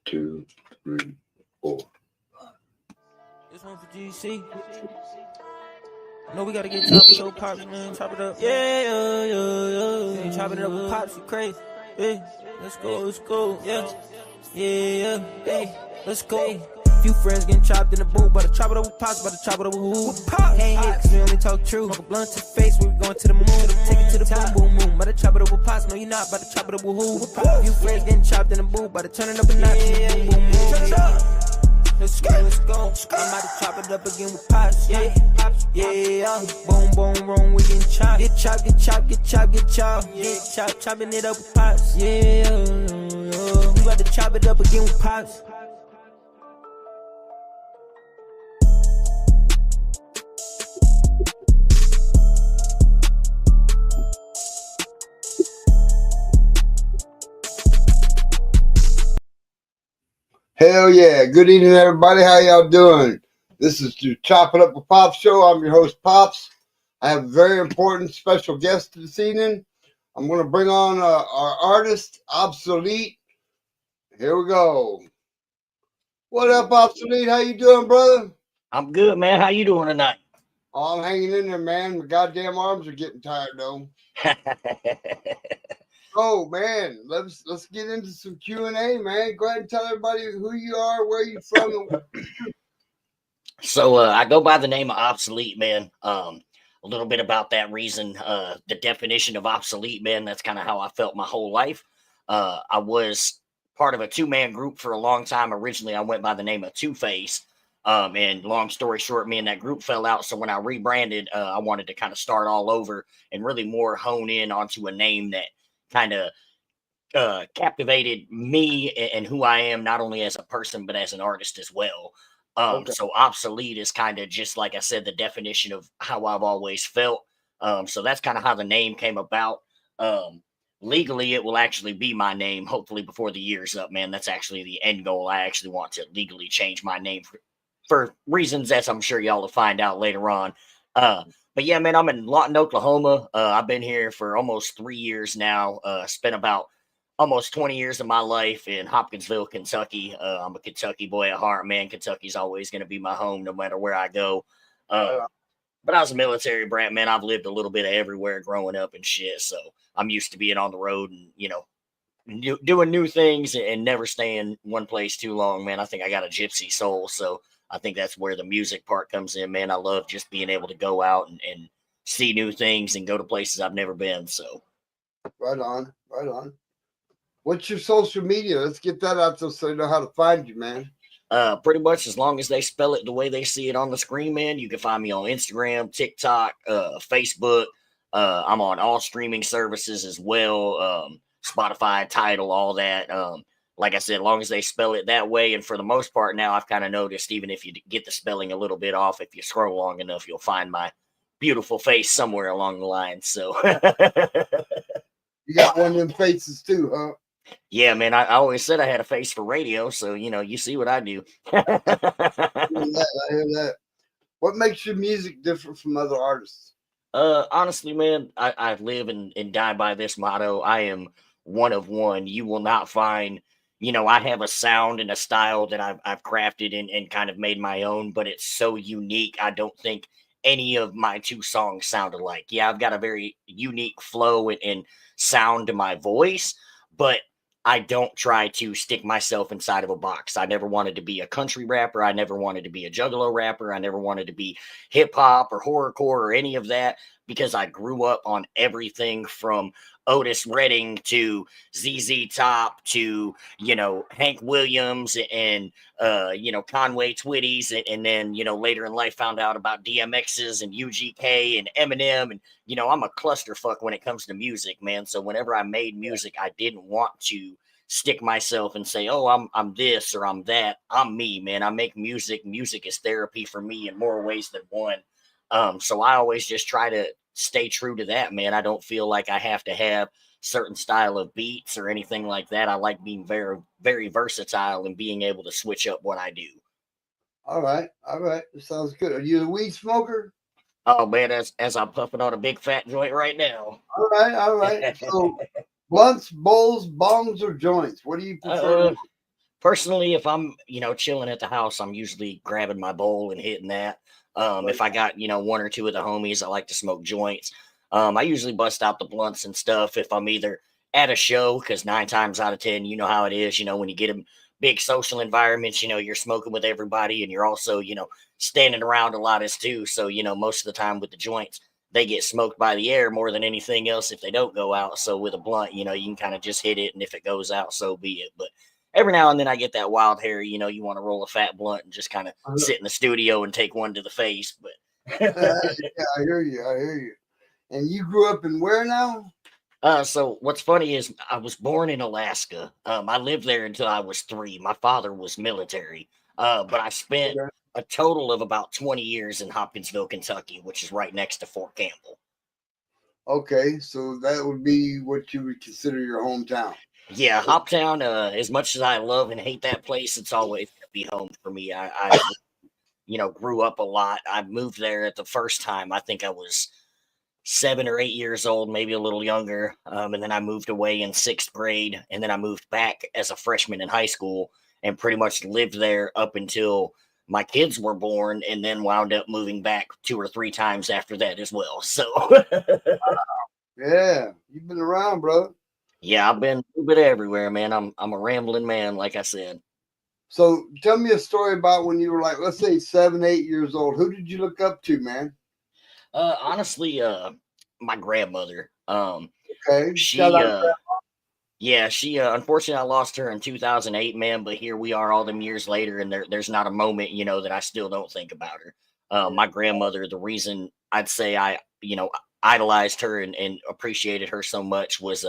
2, 3, 4. This one for GC. No, we gotta get top with pops, man. Chop it up. Yeah. Chopping it up with pops, you crazy. Yeah, let's go. Yeah. Hey, let's go. Few friends getting chopped in the booth, but I chop it up with pops, but I chop it up with who? Ain't hit cause we only talk true. Smoke a blunt to the face, we going to the moon. Take it to the boom, boom. But I chop it up with pops, no you not, but I chop it up with who? Few friends getting chopped in the booth, but I turn it up a notch. Boom, boom, boom. Turn it up. Let's go. I'm about to chop it up again with pops. Yeah. Boom, boom, we getting chopped. Get chopped. Chopping it up with pops. Yeah. We about to chop it up again with pops. Hell yeah. Good evening, everybody. How y'all doing? This is the Chop It Up with Pops show. I'm your host, Pops. I have a very important special guest this evening. I'm going to bring on our artist, OBSOULEET. Here we go. What up, OBSOULEET? How you doing, brother? I'm good, man. How you doing tonight? Oh, I'm hanging in there, man. My goddamn arms are getting tired, though. Oh man, let's get into some Q&A, man. Go ahead and tell everybody who you are, where you from. So I go by the name of OBSOULEET, man. A little bit about that reason, the definition of obsolete, man. That's kind of how I felt my whole life. I was part of a two-man group for a long time. Originally, I went by the name of Two-Face. And long story short, me and that group fell out. So when I rebranded, I wanted to kind of start all over and really more hone in onto a name that kind of captivated me and who I am, not only as a person, but as an artist as well. Okay. So obsolete is kind of just, like I said, the definition of how I've always felt. So that's kind of how the name came about. Legally, it will actually be my name, hopefully before the year's up, man. That's actually the end goal. I actually want to legally change my name for reasons that I'm sure y'all will find out later on. But yeah, man, I'm in Lawton, Oklahoma. I've been here for almost 3 years now. Spent about almost 20 years of my life in Hopkinsville, Kentucky. I'm a Kentucky boy at heart, man. Kentucky's always going to be my home no matter where I go. But I was a military brat, man. I've lived a little bit of everywhere growing up and shit. So I'm used to being on the road and, doing new things and never staying one place too long, man. I think I got a gypsy soul. So I think that's where the music part comes in, man. I love just being able to go out and see new things and go to places I've never been. So Right on. What's your social media? Let's get that out so they know how to find you, man. Pretty much as long as they spell it the way they see it on the screen, man. You can find me on Instagram, TikTok, Facebook. I'm on all streaming services as well. Spotify, Tidal, all that. Like I said, as long as they spell it that way. And for the most part now, I've kind of noticed, even if you get the spelling a little bit off, if you scroll long enough, you'll find my beautiful face somewhere along the line. So You got one of them faces too, huh? Yeah, man, I always said I had a face for radio. So, you see what I do. I hear that. What makes your music different from other artists? Honestly, man, I live and die by this motto. I am one of one. You will not find, I have a sound and a style that I've crafted and kind of made my own, but it's so unique. I don't think any of my two songs sound alike. Yeah, I've got a very unique flow and sound to my voice, but I don't try to stick myself inside of a box. I never wanted to be a country rapper. I never wanted to be a juggalo rapper. I never wanted to be hip hop or horrorcore or any of that, because I grew up on everything from Otis Redding to ZZ Top to, Hank Williams and, Conway Twitties. And then, later in life found out about DMX's and UGK and Eminem. And, I'm a clusterfuck when it comes to music, man. So whenever I made music, I didn't want to stick myself and say, oh, I'm this or I'm that. I'm me, man. I make music. Music is therapy for me in more ways than one. So I always just try to stay true to that, man. I don't feel like I have to have certain style of beats or anything like that. I like being very, very versatile and being able to switch up what I do. All right. That sounds good. Are you a weed smoker? Oh man, as I'm puffing on a big fat joint right now. All right. So blunts, bowls, bongs, or joints? What do you prefer? Personally, if I'm, chilling at the house, I'm usually grabbing my bowl and hitting that. Right. If I got, one or two of the homies, I like to smoke joints. I usually bust out the blunts and stuff if I'm either at a show, because 9 times out of 10, you know how it is. When you get in big social environments, you're smoking with everybody, and you're also, standing around a lot as too. So, most of the time with the joints, they get smoked by the air more than anything else if they don't go out. So with a blunt, you can kind of just hit it, and if it goes out, so be it. But every now and then I get that wild hair, you want to roll a fat blunt and just kind of Uh, sit in the studio and take one to the face. But yeah, I hear you. I hear you. And you grew up in where now? so what's funny is I was born in Alaska. I lived there until I was 3. My father was military. But I spent Okay. a total of about 20 years in Hopkinsville, Kentucky, which is right next to Fort Campbell. Okay, so that would be what you would consider your hometown. Yeah, Hoptown, as much as I love and hate that place, it's always gonna be home for me. I grew up a lot. I moved there at the first time. I think I was 7 or 8 years old, maybe a little younger. And then I moved away in 6th grade, and then I moved back as a freshman in high school, and pretty much lived there up until my kids were born, and then wound up moving back 2 or 3 times after that as well. So Yeah, you've been around, brother. yeah, I've been a little bit everywhere, man. I'm a rambling man, like I said. So tell me a story about when you were like, let's say 7, 8 years old. Who did you look up to, man? Honestly, my grandmother. Okay, shout She out. Yeah, she unfortunately I lost her in 2008, man, but here we are all them years later, and there's not a moment, that I still don't think about her. My grandmother, the reason I'd say I, idolized her and appreciated her so much was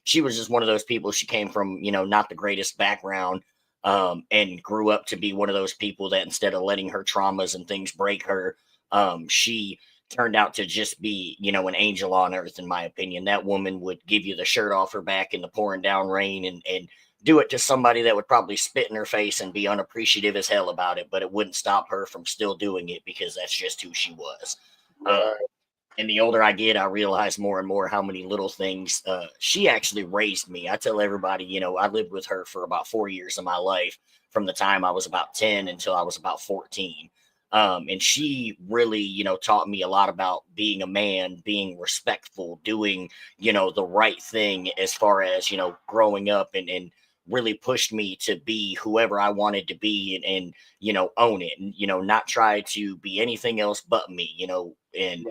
she was just one of those people. She came from, not the greatest background, and grew up to be one of those people that instead of letting her traumas and things break her, she turned out to just be, an angel on earth, in my opinion. That woman would give you the shirt off her back in the pouring down rain, and do it to somebody that would probably spit in her face and be unappreciative as hell about it, but it wouldn't stop her from still doing it because that's just who she was. Uh, Right. and the older I get, I realize more and more how many little things she actually raised me. I tell everybody, I lived with her for about 4 years of my life, from the time I was about 10 until I was about 14. And she really, taught me a lot about being a man, being respectful, doing, the right thing as far as, growing up, and really pushed me to be whoever I wanted to be, and own it, and, not try to be anything else but me, and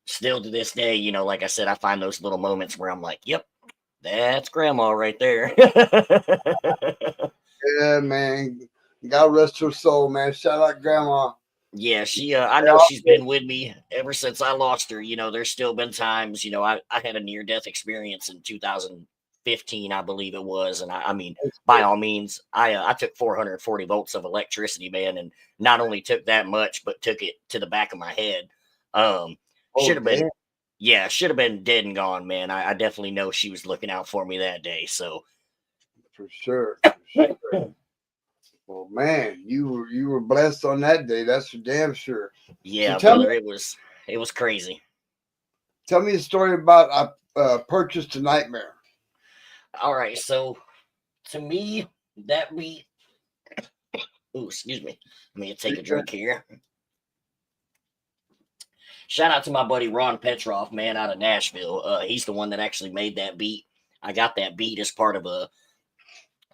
still to this day, like I said, I find those little moments where I'm like, yep, that's grandma right there. Yeah, man. God rest her soul, man. Shout out, grandma. Yeah, I know she's been with me ever since I lost her. There's still been times, I had a near death experience in 2015, I believe it was. And I mean, by all means, I took 440 volts of electricity, man, and not only took that much, but took it to the back of my head. Oh, Should have been, damn, yeah, should have been dead and gone, man. I definitely know she was looking out for me that day. So, for sure. For sure. Well, man, you were blessed on that day. That's for damn sure. So yeah, brother, it was crazy. tell me a story about purchased a nightmare. All right, so to me, that beat. Ooh, excuse me. Let me take a drink here. Shout out to my buddy Ron Petroff, man, out of Nashville. He's the one that actually made that beat. I got that beat as part of a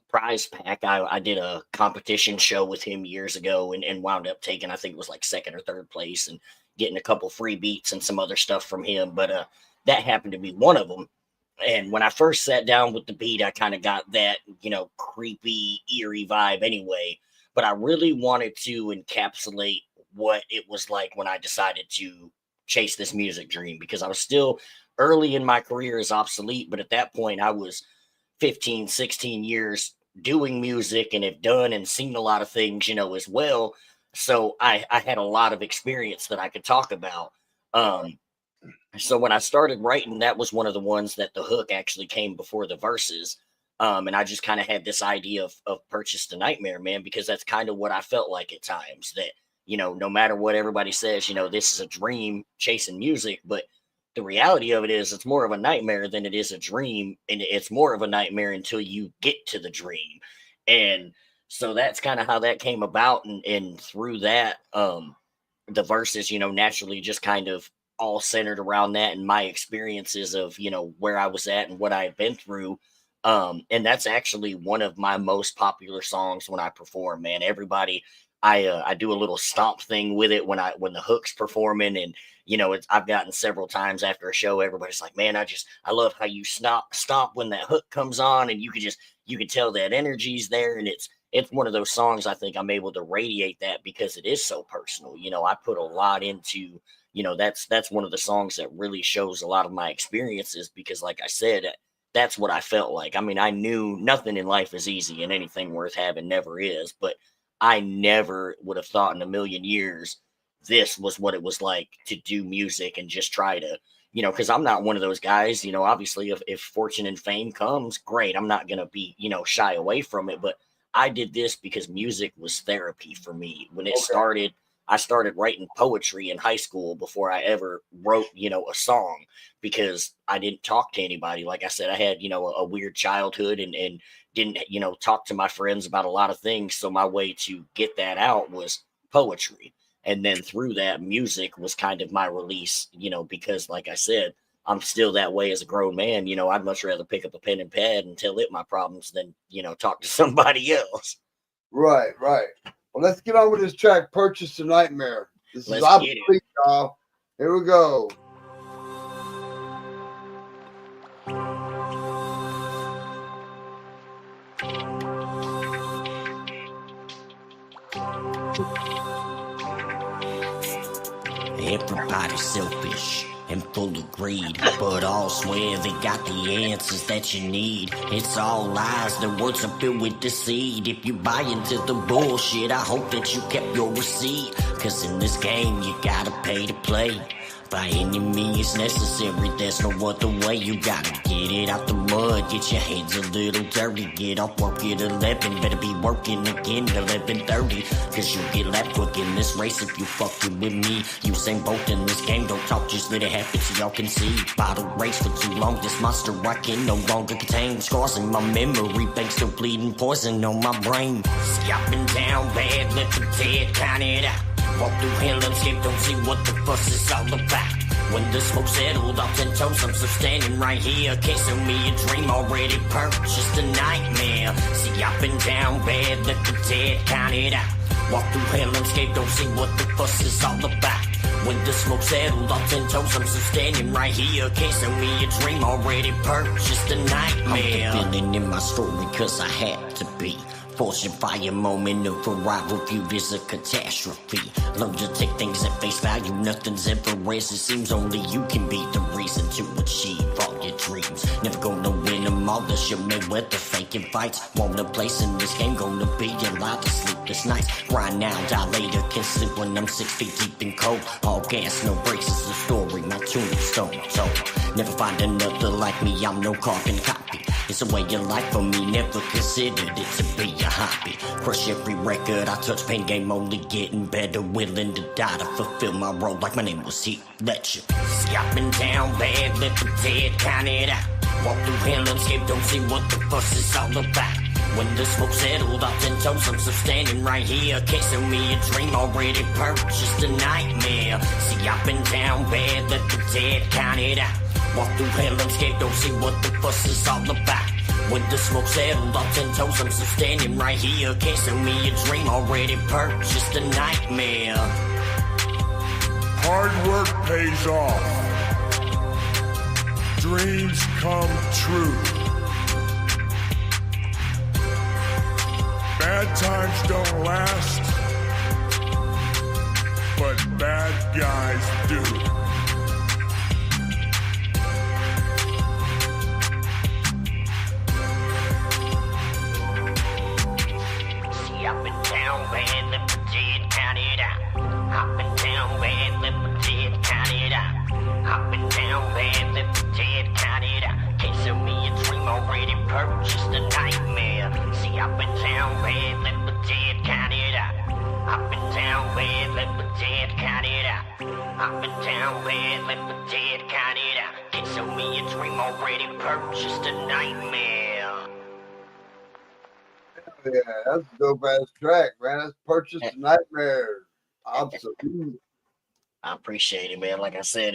prize pack. I did a competition show with him years ago, and wound up taking, I think it was like second or third place, and getting a couple free beats and some other stuff from him. But that happened to be one of them. And when I first sat down with the beat, I kind of got that, creepy, eerie vibe anyway. But I really wanted to encapsulate what it was like when I decided to chase this music dream, because I was still early in my career as obsolete. But at that point, I was 15, 16 years doing music, and have done and seen a lot of things, as well. So I had a lot of experience that I could talk about. Um, so when I started writing, that was one of the ones that the hook actually came before the verses. And I just kind of had this idea of purchase the nightmare, man, because that's kind of what I felt like at times, that, no matter what everybody says, this is a dream chasing music, but the reality of it is it's more of a nightmare than it is a dream. And it's more of a nightmare until you get to the dream. And So that's kind of how that came about. And through that, the verses, naturally just kind of all centered around that and my experiences of, where I was at and what I had been through. And that's actually one of my most popular songs when I perform, man. Everybody, I do a little stomp thing with it when the hook's performing, and I've gotten several times after a show, everybody's like, man, I love how you stomp when that hook comes on, and you can tell that energy's there, and it's one of those songs I think I'm able to radiate that because it is so personal. I put a lot into, that's one of the songs that really shows a lot of my experiences because, like I said, that's what I felt like. I mean, I knew nothing in life is easy and anything worth having never is, but I never would have thought in a million years this was what it was like to do music and just try to, because I'm not one of those guys, obviously if fortune and fame comes, great. I'm not going to be, shy away from it, but I did this because music was therapy for me. When it started, I started writing poetry in high school before I ever wrote, a song because I didn't talk to anybody. Like I said, I had, a weird childhood and didn't, talk to my friends about a lot of things. So my way to get that out was poetry. And then through that, music was kind of my release, because like I said, I'm still that way as a grown man. I'd much rather pick up a pen and pad and tell it my problems than, talk to somebody else. Right. Well, let's get on with this track, Purchase the Nightmare. This Let's is OBSOULEET, y'all. Here we go. Everybody's selfish and full of greed, but all swear they got the answers that you need. It's all lies, their words are filled with deceit. If you buy into the bullshit, I hope that you kept your receipt. Cause in this game, you gotta pay to play. By any means necessary, there's no other way. You gotta get it out the mud, get your hands a little dirty. Get off work at 11, better be working again 11:30. Cause you get left quick in this race if you fucking with me. Usain Bolt in this game, don't talk, just let it happen so y'all can see. Bottle race for too long, this monster I can no longer contain. Scars in my memory bank, still bleeding poison on my brain. See, I've been down bad, let the dead count it out. Walk through hell unscathed, don't see what the fuss is all about. When the smoke settled off 10 toes, I'm still standing right here. Can't sell me a dream already purchased, a nightmare. See, I've been down bad, let the dead count it out. Walk through hell unscathed, don't see what the fuss is all about. When the smoke settled off 10 toes, I'm still standing right here. Can't sell me a dream already purchased, a nightmare. I'm fulfilling in my story cause I had to be. Fortune fire moment of arrival viewed as a catastrophe. Learn to take things at face value, nothing's ever as it seems. Only you can be the reason to achieve all your dreams. Never gonna win them all, that's your Mayweather faking fights. Want a place in this game, gonna be a lot of sleepless nights. Grind now, die later, can't sleep when I'm 6 feet deep in cold. All gas, no brakes is the story, my tombstone told. Never find another like me, I'm no carbon copy. It's a way of life for me, never considered it to be a hobby. Crush every record I touch, pain game only getting better. Willing to die to fulfill my role like my name was Heath Ledger. See, I've been down bad, let the dead count it out. Walk through hell unscathed, don't see what the fuss is all about. When the smoke settled off 10 toes, I'm still standing right here. Can't sell me a dream already purchased, a nightmare. See, I've been down bad, let the dead count it out. Walk through hell unscathed, don't see what the fuss is all about. When the smoke settled off 10 toes, I'm still standing right here. Can't sell me a dream already purchased, a nightmare. Hard work pays off. Dreams come true. Bad times don't last, but bad guys do. I've been down bad, let the dead count it out. I've been down bad, let the dead count it out. I've been down bad, let the dead count it out. Can't sell me a dream already purchased, a nightmare. See, I've been down bad, let the dead count it out. I've been down bad, let the dead count it out. I've been down bad, let the dead count it out. Can't sell me a dream already purchased, a nightmare. yeah, that's a dope ass track, man. That's Purchase Nightmare. Absolutely. I appreciate it, man. Like I said,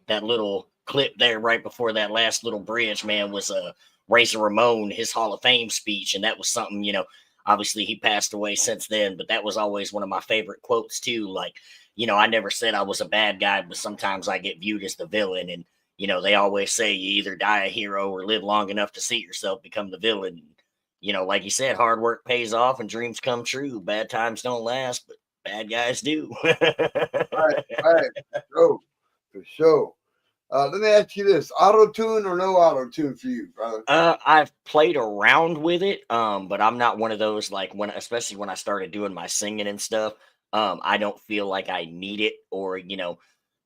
that little clip there right before that last little bridge, man, was Razor Ramon, his Hall of Fame speech, and that was something, obviously he passed away since then, but that was always one of my favorite quotes too. Like, I never said I was a bad guy, but sometimes I get viewed as the villain, and they always say you either die a hero or live long enough to see yourself become the villain. Like you said, hard work pays off and dreams come true. Bad times don't last, but bad guys do. Right, right. For sure. Let me ask you this: auto tune or no auto tune for you, brother? I've played around with it, but I'm not one of those like especially when I started doing my singing and stuff. I don't feel like I need it, or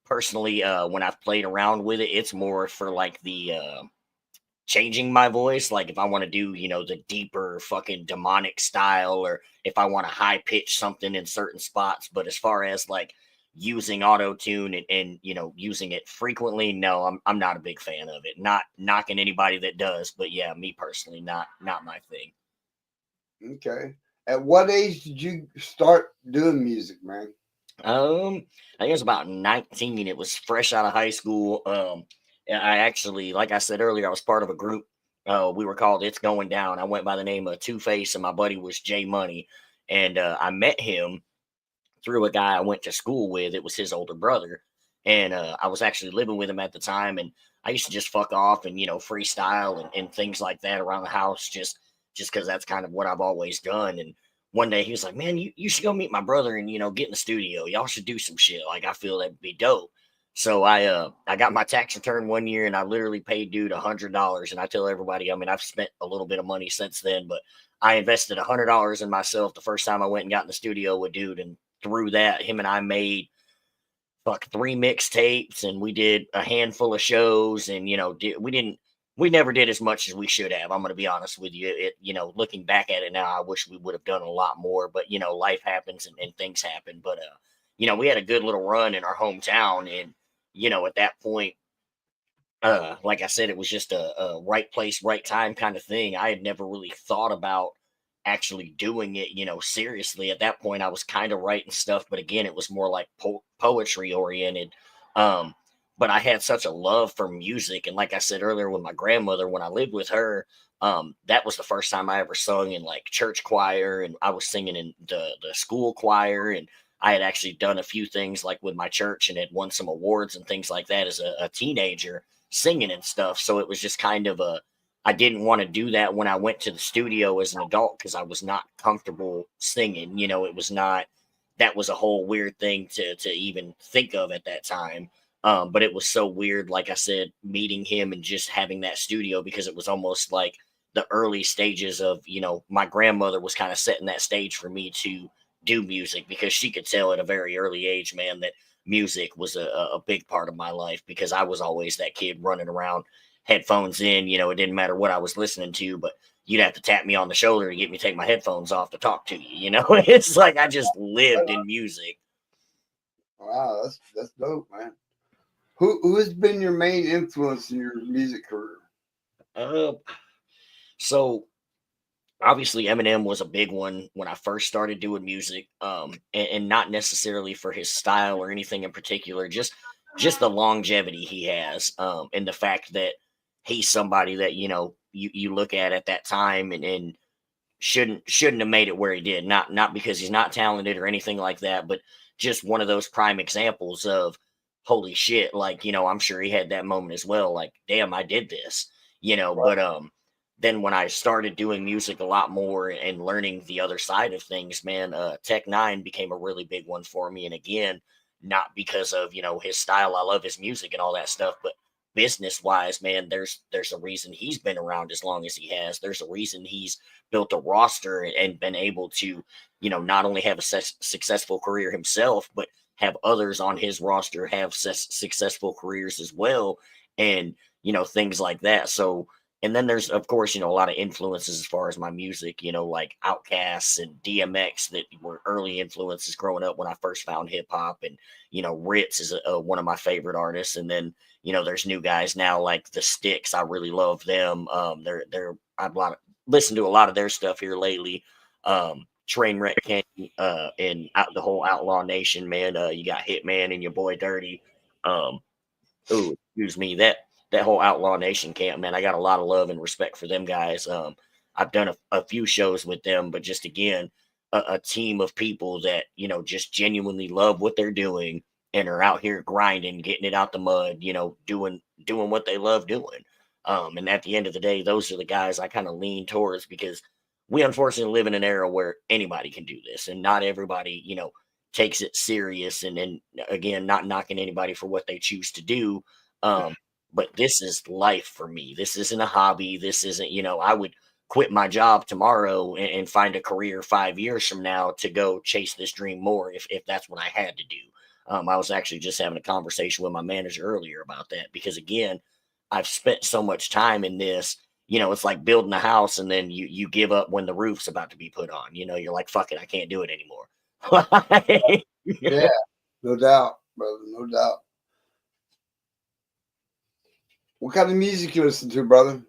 personally, when I've played around with it, it's more for like the changing my voice. Like if I want to do, the deeper fucking demonic style, or if I want to high pitch something in certain spots. But as far as like using auto tune and using it frequently, no, I'm not a big fan of it. Not knocking anybody that does, but yeah, me personally, not my thing. Okay. At what age did you start doing music, man? I think it was about 19. It was fresh out of high school. And I actually, like I said earlier, I was part of a group. We were called It's Going Down. I went by the name of Two Face, and my buddy was J Money. And I met him through a guy I went to school with. It was his older brother. And I was actually living with him at the time. And I used to just fuck off and, freestyle and things like that around the house, just because that's kind of what I've always done. And one day he was like, man, you should go meet my brother and, get in the studio. Y'all should do some shit. Like, I feel that'd be dope. So I got my tax return one year and I literally paid dude $100. And I tell everybody, I mean, I've spent a little bit of money since then, but I invested $100 in myself the first time I went and got in the studio with dude. And through that, him and I made 3 mixtapes, and we did a handful of shows. And we never did as much as we should have. I'm going to be honest with you. Looking back at it now, I wish we would have done a lot more, but life happens and things happen. But we had a good little run in our hometown. And at that point, like I said, it was just a right place, right time kind of thing. I had never really thought about actually doing it, seriously. At that point, I was kind of writing stuff, but again, it was more like poetry oriented. But I had such a love for music. And like I said earlier, with my grandmother, when I lived with her, that was the first time I ever sung in like church choir, and I was singing in the school choir. And I had actually done a few things like with my church and had won some awards and things like that as a teenager, singing and stuff. So it was just kind of I didn't want to do that when I went to the studio as an adult, because I was not comfortable singing. It was not, that was a whole weird thing to even think of at that time. But it was so weird, like I said, meeting him and just having that studio, because it was almost like the early stages of, my grandmother was kind of setting that stage for me to do music, because she could tell at a very early age, man, that music was a big part of my life, because I was always that kid running around, headphones in. It didn't matter what I was listening to, but you'd have to tap me on the shoulder to get me to take my headphones off to talk to you. It's like I just lived in music. Wow, that's dope, man. Who has been your main influence in your music career? So obviously Eminem was a big one when I first started doing music. And not necessarily for his style or anything in particular, just the longevity he has, and the fact that he's somebody that you look at that time and shouldn't have made it where he did. Not because he's not talented or anything like that, but just one of those prime examples of holy shit. Like, I'm sure he had that moment as well. Like, damn, I did this, Right. but then when I started doing music a lot more and learning the other side of things, man, Tech Nine became a really big one for me. And again, not because of, his style. I love his music and all that stuff, but business wise, man, there's a reason he's been around as long as he has. There's a reason he's built a roster and been able to, not only have a successful career himself, but have others on his roster have successful careers as well. And, things like that. So, and then there's, of course, a lot of influences as far as my music, like Outkast and DMX that were early influences growing up when I first found hip hop. And, Ritz is one of my favorite artists. And then, there's new guys now like the Sticks. I really love them. They're a lot of listened to a lot of their stuff here lately. Trainwreck Kenny, and the whole Outlaw Nation, man. You got Hitman and your boy Dirty. Excuse me, that whole Outlaw Nation camp, man. I got a lot of love and respect for them guys. I've done a few shows with them, but just again, a team of people that, you know, just genuinely love what they're doing and are out here grinding, getting it out the mud, you know, doing what they love doing. And at the end of the day, those are the guys I kind of lean towards, because we unfortunately live in an era where anybody can do this, and not everybody, you know, takes it serious. And then again, not knocking anybody for what they choose to do. But this is life for me. This isn't a hobby. This isn't, you know, I would quit my job tomorrow and find a career 5 years from now to go chase this dream more if that's what I had to do. I was actually just having a conversation with my manager earlier about that, because again, I've spent so much time in this. You know, it's like building a house and then you give up when the roof's about to be put on. You know, you're like, fuck it, I can't do it anymore. Yeah, no doubt, brother, no doubt. What kind of music you listen to, brother?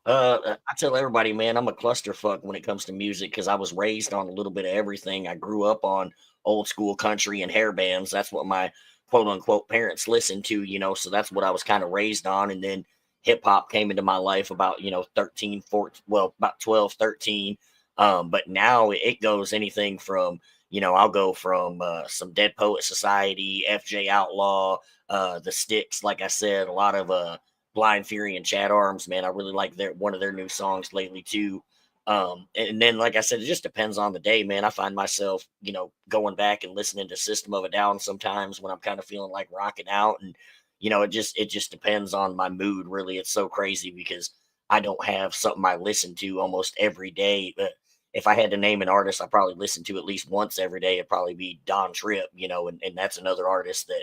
I tell everybody, man, I'm a clusterfuck when it comes to music, because I was raised on a little bit of everything. I grew up on old school country and hair bands. That's what my quote unquote parents listened to, you know, so that's what I was kind of raised on. And then hip hop came into my life about, you know, 13, 14, well, about 12, 13. But now it goes anything from, you know, I'll go from some Dead Poet Society, FJ Outlaw, the Sticks, like I said, a lot of Blind Fury and Chad Arms, man. I really like one of their new songs lately too. And then, like I said, it just depends on the day, man. I find myself, you know, going back and listening to System of a Down sometimes when I'm kind of feeling like rocking out. And, you know, it just depends on my mood, really. It's so crazy because I don't have something I listen to almost every day. But if I had to name an artist I probably listen to at least once every day, it'd probably be Don Tripp, you know, and that's another artist that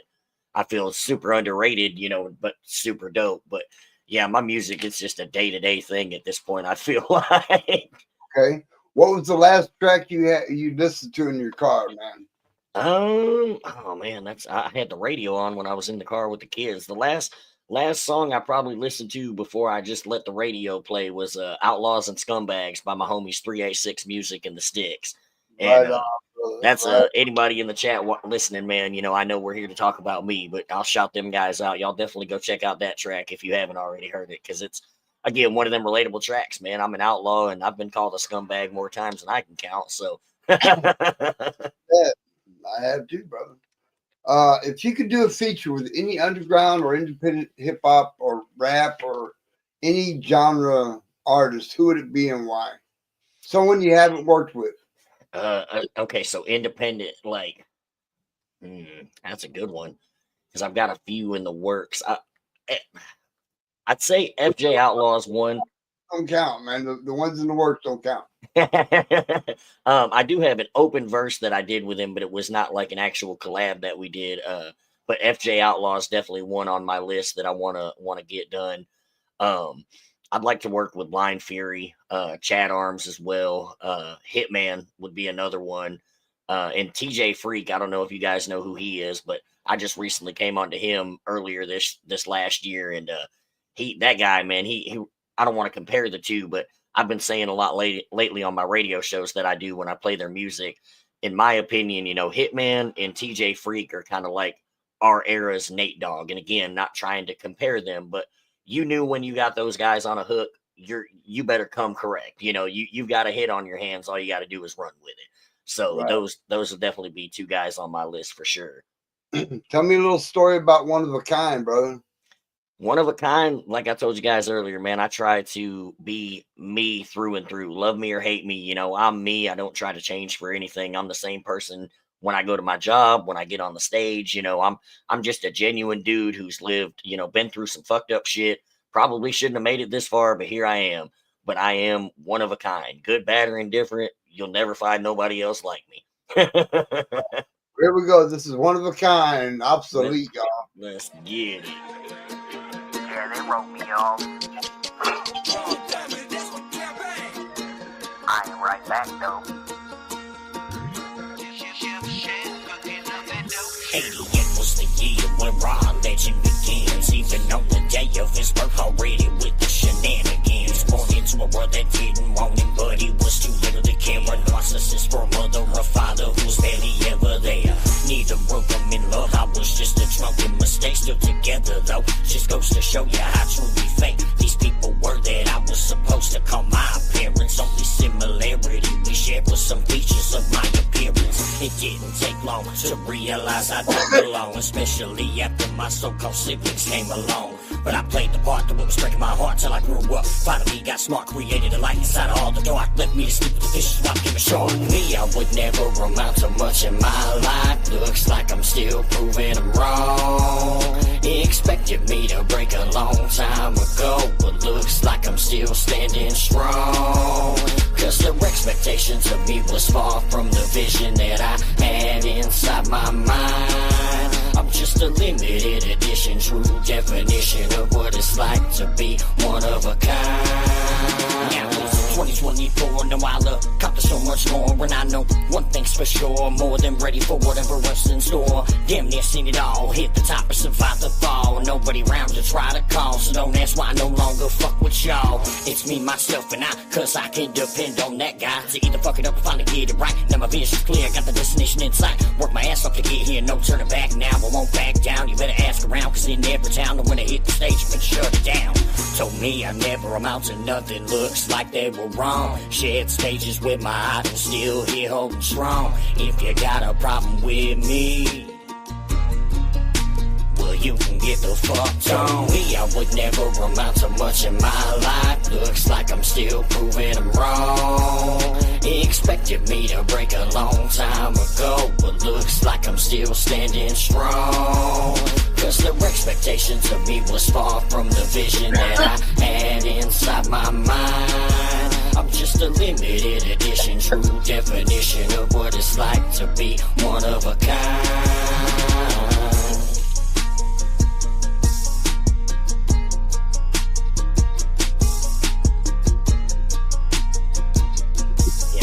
I feel is super underrated, you know, but super dope. But yeah, my music, it's just a day-to-day thing at this point, I feel like. Okay. What was the last track you listened to in your car, man? Oh man, I had the radio on when I was in the car with the kids. The last song I probably listened to before I just let the radio play was Outlaws and Scumbags by my homies 386 Music and the Sticks. And Right on, that's right. anybody in the chat listening, man. You know, I know we're here to talk about me, but I'll shout them guys out. Y'all definitely go check out that track if you haven't already heard it, because it's, again, one of them relatable tracks, man. I'm an outlaw and I've been called a scumbag more times than I can count. So Yeah, I have too, brother. If you could do a feature with any underground or independent hip hop or rap or any genre artist, who would it be and why? Someone you haven't worked with. okay, so independent, like, that's a good one, because I've got a few in the works. I'd say FJ Outlaw's one. Don't count, man. The ones in the works don't count. I do have an open verse that I did with him, but it was not like an actual collab that we did. But FJ Outlaw is definitely one on my list that I want to get done. I'd like to work with Blind Fury, Chad Arms as well. Hitman would be another one. And TJ Freak, I don't know if you guys know who he is, but I just recently came onto him earlier this last year, and that guy, man, he I don't want to compare the two, but I've been saying a lot lately on my radio shows that I do when I play their music. In my opinion, you know, Hitman and TJ Freak are kind of like our era's Nate Dogg. And again, not trying to compare them, but you knew when you got those guys on a hook, you better come correct. You know, you've got a hit on your hands. All you got to do is run with it. So Right. those will definitely be two guys on my list for sure. Tell me a little story about One of a Kind, brother. One of a kind, like I told you guys earlier, man, I try to be me through and through. Love me or hate me, you know, I'm me. I don't try to change for anything. I'm the same person when I go to my job, when I get on the stage. You know, I'm just a genuine dude who's lived, you know, been through some fucked up shit. Probably shouldn't have made it this far, but here I am. But I am one of a kind. Good, bad, or indifferent. You'll never find nobody else like me. Here we go. This is One of a Kind, obsolete, y'all. Let's get it. Yeah, they wrote me off. I ain't right back though. 88 was the year when Raw legend begins. Even on the day of his birth, already with the shenanigans. Born into a world that didn't want him with some features of my appearance. It didn't take long to realize I don't belong, especially after my so-called siblings came along. But I played the part that was breaking my heart till I grew up. Finally got smart, created a light inside of all the dark. Left me to sleep with the fishes while I became a shark. Me, I would never amount to much in my life. Looks like I'm still proving I'm wrong. Expected me to break a long time ago, but looks like I'm still standing strong. Cause their expectations of me was far from the vision that I had inside my mind. I'm just a limited edition, true definition of what it's like to be one of a kind. Now it's 2024, now I'll accomplish so much more. When I know one thing's for sure, more than ready for whatever else in store. Damn near seen it all, hit the top and survive the fall. Nobody around to try to call, so don't ask why I no longer fuck with y'all. It's me, myself, and I, cause I can depend on that guy to either fuck it up or finally get it right. Now my vision's clear, got the destination in sight. Work my ass off to get here, no turning back now. I won't back down, you better ask around, cause in every town, when I hit the stage, you better shut it down. Told me I never amount to nothing, looks like they were wrong. Shared stages with my idols, still here holding strong. If you got a problem with me, well, you can get the fuck on. Me, I would never amount to much in my life. Looks like I'm still proving I'm wrong. Expected me to break a long time ago, but looks like I'm still standing strong. Cause their expectations of me was far from the vision that I had inside my mind. I'm just a limited edition, true definition of what it's like to be one of a kind.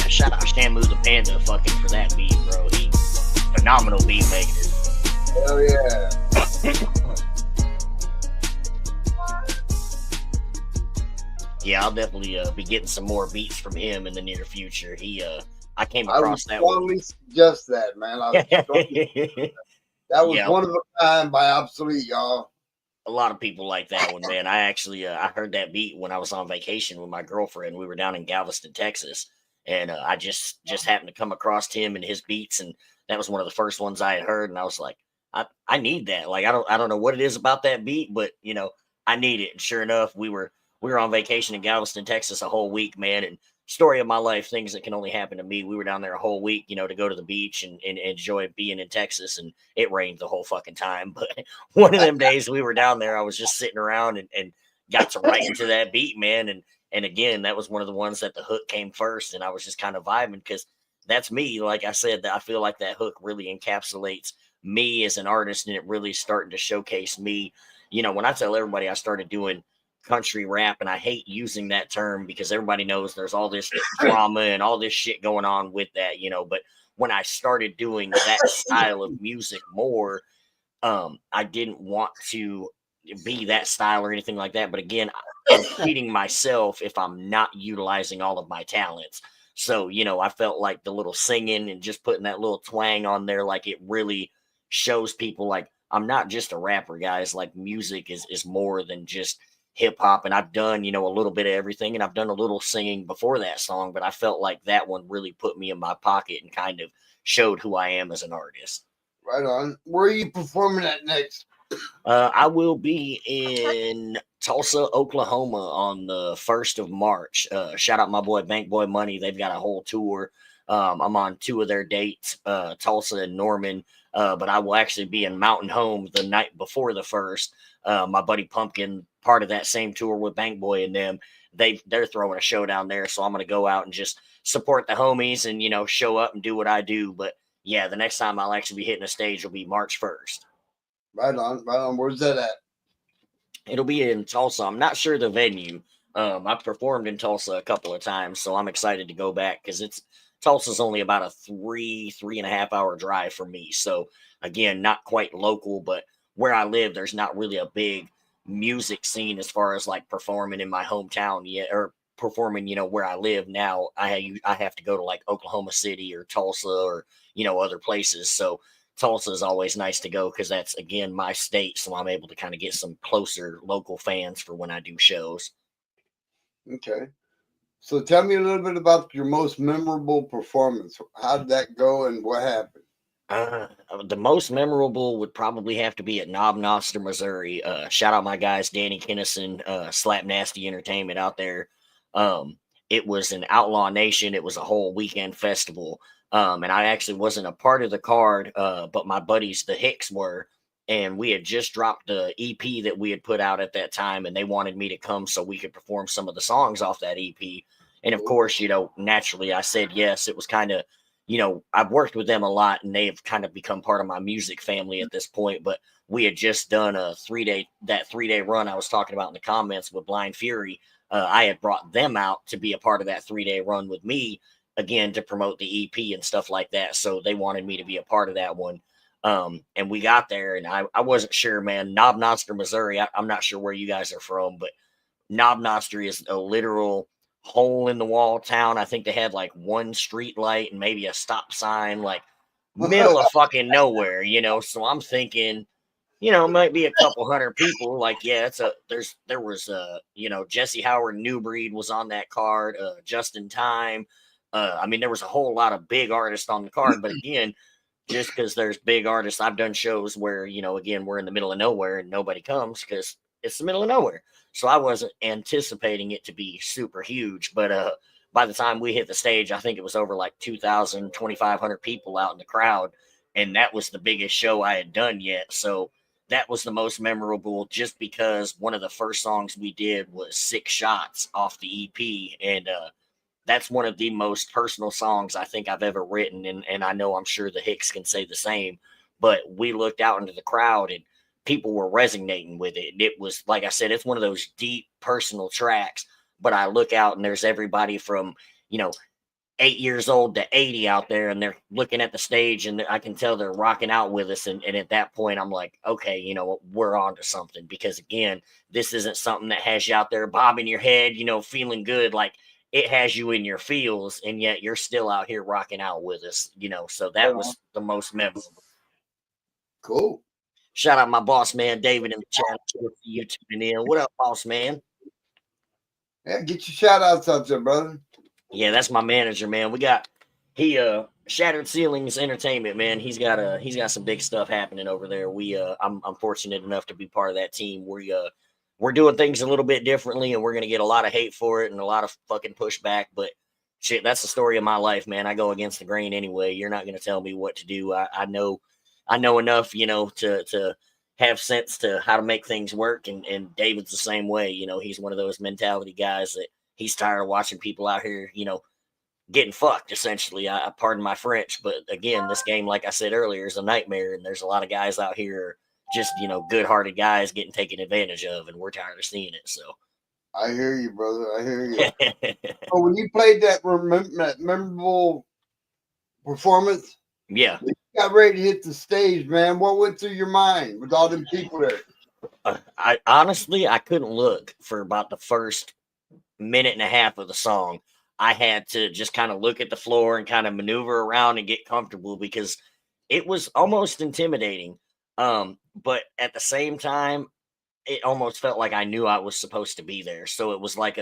Shout out Shamu the Panda fucking for that beat, bro. He phenomenal beat maker. Hell yeah. Yeah, I'll definitely be getting some more beats from him in the near future. I came across that one. I would strongly suggest that, man. That was Yeah. one of a kind by Obsolete, y'all. A lot of people like that one, man. I actually I heard that beat when I was on vacation with my girlfriend. We were down in Galveston, Texas, and I just happened to come across him and his beats, and that was one of the first ones I had heard, and I was like, I need that. Like I don't know what it is about that beat, but I need it. And sure enough, we were on vacation in Galveston, Texas a whole week, man, and story of my life, things that can only happen to me. We were down there a whole week, to go to the beach and enjoy being in Texas, and it rained the whole fucking time. But one of them days we were down there, I was just sitting around and got to right into that beat, man. And again, that was one of the ones that the hook came first, and I was just kind of vibing because that's me. Like I said, that I feel like that hook really encapsulates me as an artist, and it really starting to showcase me. When I tell everybody I started doing country rap, and I hate using that term because everybody knows there's all this drama and all this shit going on with that, but when I started doing that style of music more, I didn't want to be that style or anything like that. But again, I'm cheating myself if I'm not utilizing all of my talents. So, I felt like the little singing and just putting that little twang on there, like it really shows people like I'm not just a rapper, guys. Like music is more than just hip hop. And I've done, a little bit of everything, and I've done a little singing before that song, but I felt like that one really put me in my pocket and kind of showed who I am as an artist. Right on. Where are you performing at next? I will be in Tulsa, Oklahoma on the 1st of March. Shout out my boy Bank Boy Money. They've got a whole tour. I'm on 2 of their dates, Tulsa and Norman. But I will actually be in Mountain Home the night before the 1st. My buddy Pumpkin, part of that same tour with Bank Boy and them, they're throwing a show down there. So I'm going to go out and just support the homies and, show up and do what I do. But yeah, the next time I'll actually be hitting a stage will be March 1st. Right on. Where's that at? It'll be in Tulsa. I'm not sure the venue. I've performed in Tulsa a couple of times, so I'm excited to go back because Tulsa's only about a 3.5 hour drive for me. So again, not quite local, but where I live, there's not really a big music scene as far as like performing in my hometown yet, or performing, where I live now. I have to go to like Oklahoma City or Tulsa or, other places. So Tulsa is always nice to go because that's, again, my state. So I'm able to kind of get some closer local fans for when I do shows. Okay. So tell me a little bit about your most memorable performance. How did that go and what happened? The most memorable would probably have to be at Knob Noster, Missouri. Shout out my guys, Danny Kinnison, Slap Nasty Entertainment out there. It was an Outlaw Nation. It was a whole weekend festival. And I actually wasn't a part of the card, but my buddies, the Hicks, were. And we had just dropped the EP that we had put out at that time, and they wanted me to come so we could perform some of the songs off that EP. And of course, naturally I said yes. It was kind of, I've worked with them a lot and they have kind of become part of my music family at this point. But we had just done a 3-day run I was talking about in the comments with Blind Fury. I had brought them out to be a part of that 3-day run with me again to promote the EP and stuff like that. So they wanted me to be a part of that one. And we got there and I wasn't sure, man. Knob Noster, Missouri. I'm not sure where you guys are from, but Knob Noster is a literal hole in the wall town. I think they had like one street light and maybe a stop sign, like middle of fucking nowhere. So I'm thinking, might be a couple hundred people. Like, yeah, there was Jesse Howard New Breed was on that card, just in time. I mean, there was a whole lot of big artists on the card, but again, just because there's big artists, I've done shows where, again, we're in the middle of nowhere and nobody comes because it's the middle of nowhere. So I wasn't anticipating it to be super huge. But by the time we hit the stage, I think it was over like 2,000, 2,500 people out in the crowd. And that was the biggest show I had done yet. So that was the most memorable just because one of the first songs we did was Six Shots off the EP. And that's one of the most personal songs I think I've ever written. And I know I'm sure the Hicks can say the same. But we looked out into the crowd and people were resonating with it. It was, like I said, it's one of those deep personal tracks. But I look out and there's everybody from, 8 years old to 80 out there, and they're looking at the stage and I can tell they're rocking out with us. And at that point, I'm like, okay, we're on to something, because again, this isn't something that has you out there bobbing your head, feeling good. Like, it has you in your feels, and yet you're still out here rocking out with us, so that was the most memorable. Cool. Shout out my boss man, David, in the chat. Good for you tuning in. What up, boss man? Yeah, get your shout outs out there, brother. Yeah, that's my manager, man. He Shattered Ceilings Entertainment, man. He's got some big stuff happening over there. I'm fortunate enough to be part of that team. We're doing things a little bit differently, and we're gonna get a lot of hate for it and a lot of fucking pushback. But shit, that's the story of my life, man. I go against the grain anyway. You're not gonna tell me what to do. I know enough, to have sense to how to make things work. And David's the same way. He's one of those mentality guys that he's tired of watching people out here, getting fucked, essentially. I pardon my French, but again, this game, like I said earlier, is a nightmare, and there's a lot of guys out here, just good-hearted guys getting taken advantage of, and we're tired of seeing it. So I hear you, brother. I hear you. So when you played that memorable performance, yeah, you got ready to hit the stage, man. What went through your mind with all them people there? I honestly couldn't look for about the first minute and a half of the song. I had to just kind of look at the floor and kind of maneuver around and get comfortable, because it was almost intimidating. But at the same time, it almost felt like I knew I was supposed to be there. So it was like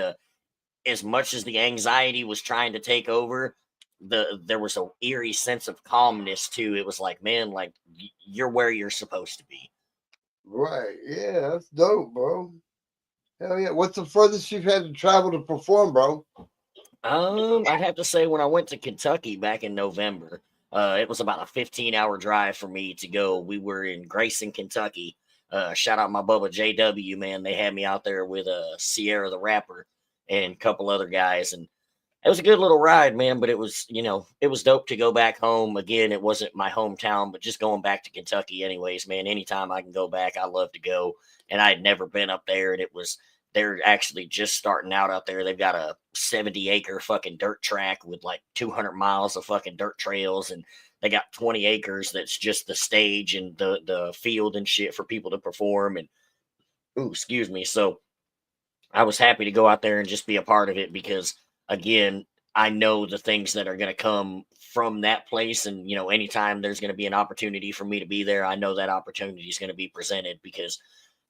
as much as the anxiety was trying to take over, there was a eerie sense of calmness too. It was like, man, like you're where you're supposed to be. Right. Yeah, that's dope, bro. Hell yeah. What's the furthest you've had to travel to perform, bro? I'd have to say when I went to Kentucky back in November, it was about a 15-hour drive for me to go. We were in Grayson, Kentucky. Shout out my Bubba JW, man. They had me out there with Sierra the rapper and a couple other guys, and it was a good little ride, man. But it was, it was dope to go back home. Again, it wasn't my hometown, but just going back to Kentucky anyways, man. Anytime I can go back, I love to go. And I had never been up there, and they're actually just starting out there. They've got a 70-acre fucking dirt track with like 200 miles of fucking dirt trails, and they got 20 acres that's just the stage and the field and shit for people to perform. And excuse me. So I was happy to go out there and just be a part of it, because again, I know the things that are going to come from that place. And, anytime there's going to be an opportunity for me to be there, I know that opportunity is going to be presented, because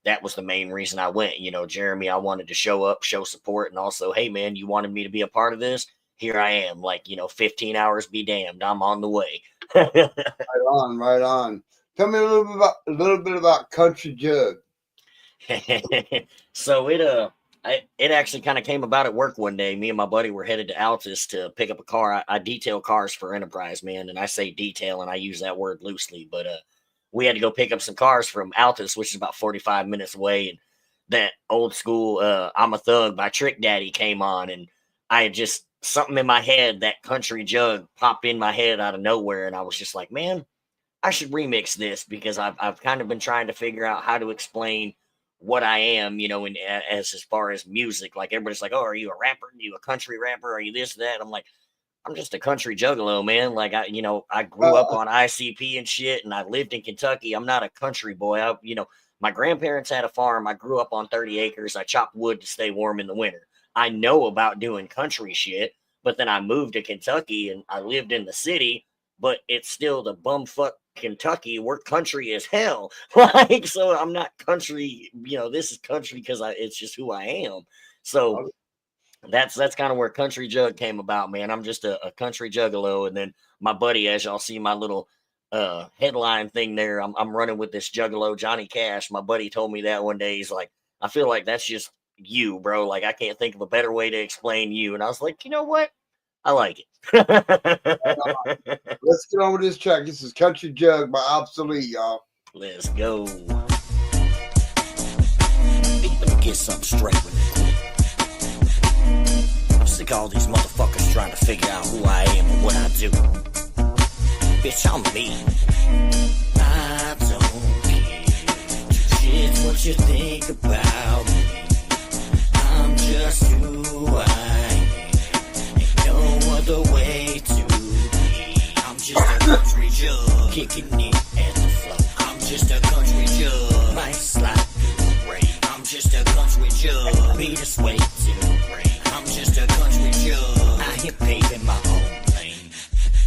that was the main reason I went. You know, Jeremy, I wanted to show up, show support, and also, hey man, you wanted me to be a part of this. Here I am. Like, 15 hours be damned. I'm on the way. Right on, right on. Tell me a little bit about Country Jug. So it actually kind of came about at work one day. Me and my buddy were headed to Altus to pick up a car. I detail cars for Enterprise, man, and I say detail and I use that word loosely, but we had to go pick up some cars from Altus, which is about 45 minutes away, and that old school I'm a Thug by Trick Daddy came on, and I had just something in my head, that Country Jug popped in my head out of nowhere, and I was just like, man, I should remix this because I've kind of been trying to figure out how to explain what I am, as far as music. Like everybody's like, "Oh, are you a rapper? Are you a country rapper? Are you this, that?" I'm like, I'm just a country juggalo, man. Like I grew up on ICP and shit, and I lived in Kentucky. I'm not a country boy. My grandparents had a farm. I grew up on 30 acres. I chopped wood to stay warm in the winter. I know about doing country shit, but then I moved to Kentucky and I lived in the city, but it's still the bumfuck Kentucky. We're country as hell. Like, so I'm not country, this is country because it's just who I am. So that's kind of where Country Jug came about, man. I'm just a country juggalo. And then my buddy, as y'all see my little headline thing there, I'm running with this juggalo Johnny Cash. My buddy told me that one day. He's like, I feel like that's just you, bro. Like, I can't think of a better way to explain you. And I was like, you know what? I like it. Let's get on with this track. This is Country Jug by Obsolete, y'all. Let's go. Let me get something straight with it. I'm sick of all these motherfuckers trying to figure out who I am and what I do. Bitch, I'm me. I don't care shit what you think about me. I'm just who I am. Ain't no other way to be. I'm just a country jug, kicking it at the flow. I'm just a country jug, might slide through the rain. I'm just a country jug, be the sway to the rain. I'm just a country jug, I hit paving my own lane.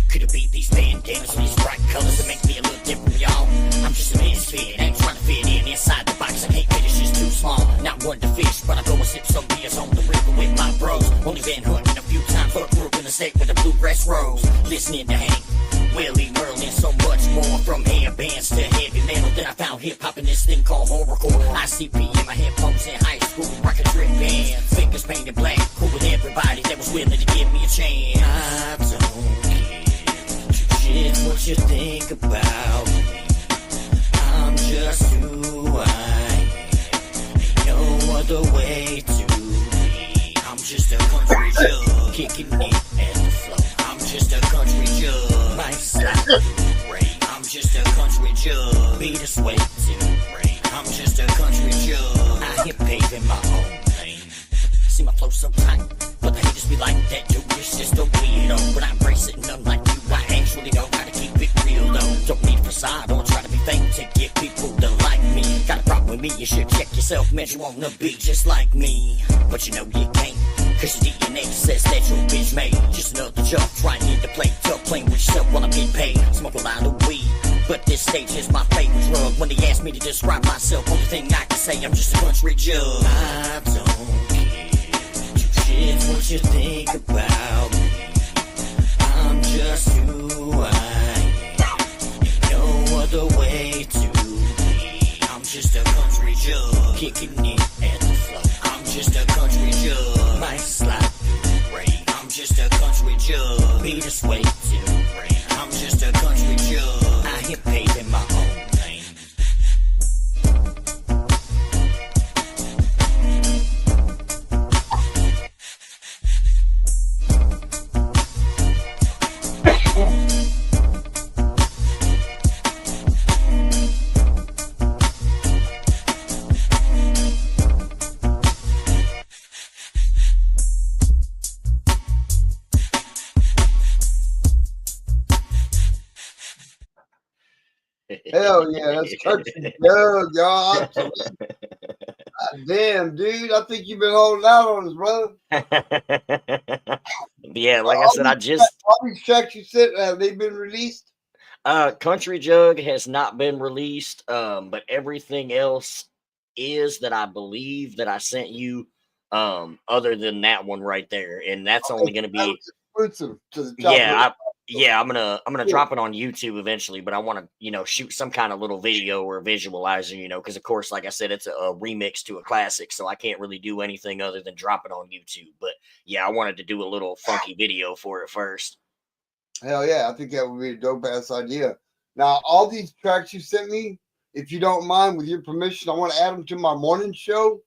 Could've beat these bandanas with these bright colors that make me a little different, y'all. I'm just a misfit, ain't trying to fit in inside the box. I can't fit, it's just too small. Not one to fish, but I go and sip some beers on the river with my bros. Only been hunting a few times, but grew up in the state with the bluegrass rose. Listening to Hank, Willie Merlin, so much more. From hair bands to heavy metal. Then I found hip-hop in this thing called horrorcore. ICP in my headphones in high school, rockin' drip bands. Fingers painted black, cool with everybody that was willing to give me a chance. I don't care shit what you think about me. I'm just who I am. Ain't no other way to be. I'm just a country jug, kicking it at the flow. I'm just a country jug, might slide through the rain. I'm just a country jug, be the sway to the rain. I'm just a country jug, I hit paving my own lane. See my flow so tight, but the haters be like that, dude, it's just a weirdo. But I embrace it and unlike you, I actually know how to keep it real though. Don't need a facade, don't try to be fake to get people to like me. Got a problem with me, you should check yourself, man, you wanna be just like me. But you know you can't, cause your DNA says that your bitch made. Just another job, trying to play tough, playing with yourself while I'm getting paid. Smoke a lot of weed, but this stage is my favorite drug. When they ask me to describe myself, only thing I can say, I'm just a country jug. I don't care shit what you think about me. I'm just who I am. Ain't no other way to be. I'm just a country jug, kicking it at the flow. I'm just a country jug, might slide through the rain. I'm just a country jug, be the sway to the rain. I'm just a country jug, I hit paving my own lane. Hell yeah, that's Country Jug, y'all. Absolute. Damn, dude, I think you've been holding out on us, brother. Yeah, like I said, All these tracks you said, have they been released? Country Jug has not been released, but everything else is that I believe that I sent you, other than that one right there, and that's only going to be exclusive to the yeah, I'm gonna drop it on YouTube eventually, but I want to, shoot some kind of little video or visualizer, because of course, like I said, it's a remix to a classic, so I can't really do anything other than drop it on YouTube. But yeah, I wanted to do a little funky video for it first. Hell yeah, I think that would be a dope ass idea. Now, all these tracks you sent me, if you don't mind, with your permission, I want to add them to my morning show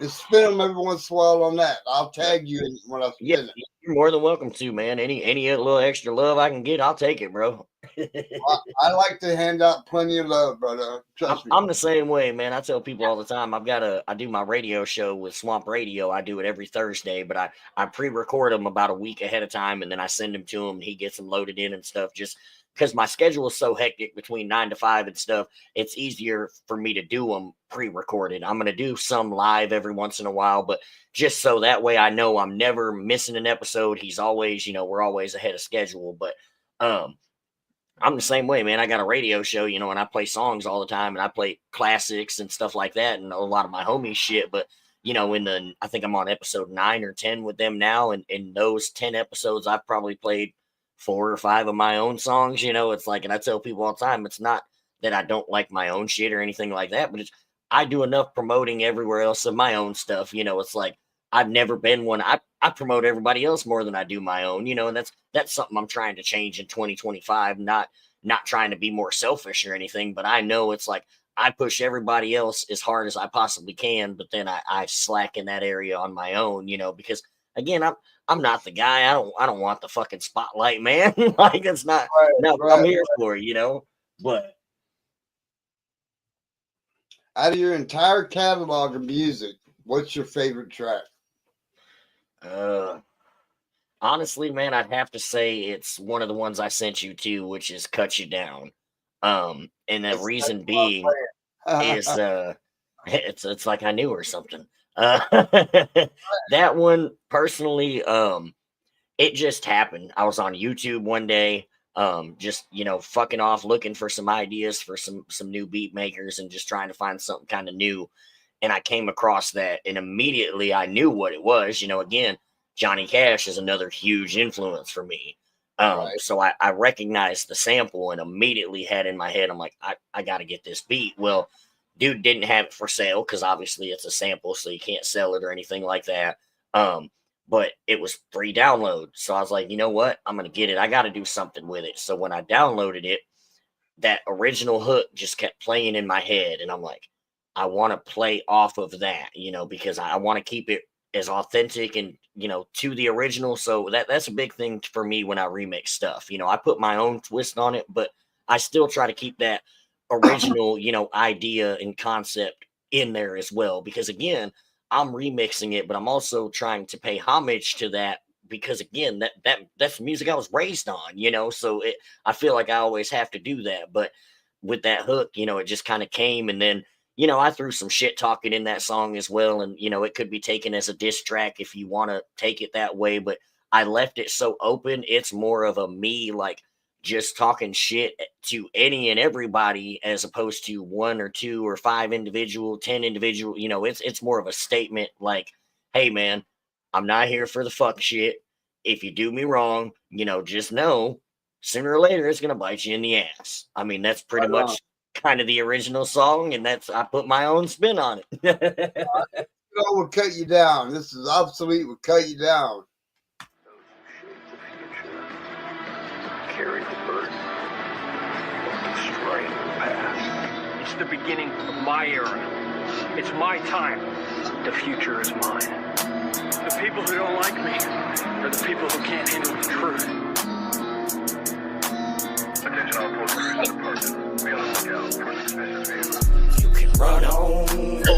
and spin them every once in a while on that. I'll tag you when I spin it. You're more than welcome to, man. Any little extra love I can get, I'll take it, bro. I like to hand out plenty of love, brother. Trust me. I'm the same way, man. I tell people all the time, I do my radio show with Swamp Radio. I do it every Thursday, but I pre-record them about a week ahead of time, and then I send them to him, and he gets them loaded in and stuff, just because my schedule is so hectic between 9 to 5 and stuff. It's easier for me to do them pre-recorded. I'm going to do some live every once in a while, but just so that way I know I'm never missing an episode. He's always, we're always ahead of schedule. But I'm the same way, man. I got a radio show, and I play songs all the time, and I play classics and stuff like that, and a lot of my homies shit. But I think I'm on episode 9 or 10 with them now, and in those 10 episodes, I've probably played 4 or 5 of my own songs. It's like, and I tell people all the time, it's not that I don't like my own shit or anything like that, but I do enough promoting everywhere else of my own stuff. It's like, I've never been one. I promote everybody else more than I do my own, and that's something I'm trying to change in 2025. Not trying to be more selfish or anything, but I know it's like I push everybody else as hard as I possibly can, but then I slack in that area on my own, because again, I'm not the guy. I don't want the fucking spotlight, man. Like, it's not what I'm here for, But out of your entire catalog of music, what's your favorite track? Honestly, man, I'd have to say it's one of the ones I sent you to, which is "Cut You Down." And the reason being is it's like I knew or something. That one personally, it just happened. I was on YouTube one day, just fucking off, looking for some ideas for some new beat makers and just trying to find something kind of new. And I came across that, and immediately I knew what it was. Again, Johnny Cash is another huge influence for me. So I recognized the sample and immediately had in my head, I'm like, I got to get this beat. Well, dude didn't have it for sale because obviously it's a sample, so you can't sell it or anything like that. But it was free download. So I was like, you know what? I'm going to get it. I got to do something with it. So when I downloaded it, that original hook just kept playing in my head. And I'm like, I want to play off of that, because I want to keep it as authentic and, to the original. So that's a big thing for me when I remix stuff. I put my own twist on it, but I still try to keep that original, idea and concept in there as well. Because again, I'm remixing it, but I'm also trying to pay homage to that because again, that's music I was raised on, so I feel like I always have to do that. But with that hook, it just kind of came, and then I threw some shit talking in that song as well. And, it could be taken as a diss track if you want to take it that way. But I left it so open. It's more of a me, like, just talking shit to any and everybody as opposed to 1 or 2 or 5 individual, 10 individual. It's more of a statement like, hey, man, I'm not here for the fuck shit. If you do me wrong, just know sooner or later it's going to bite you in the ass. I mean, that's pretty much kind of the original song, and I put my own spin on it. Will cut you down. This is obsolete. Will cut you down. Those who shape the future carry the burden of destroying the past. It's the beginning of my era. It's my time. The future is mine. The people who don't like me are the people who can't handle the truth. Attention all posters departed. Be on the lookout for suspicious vehicles. You can run on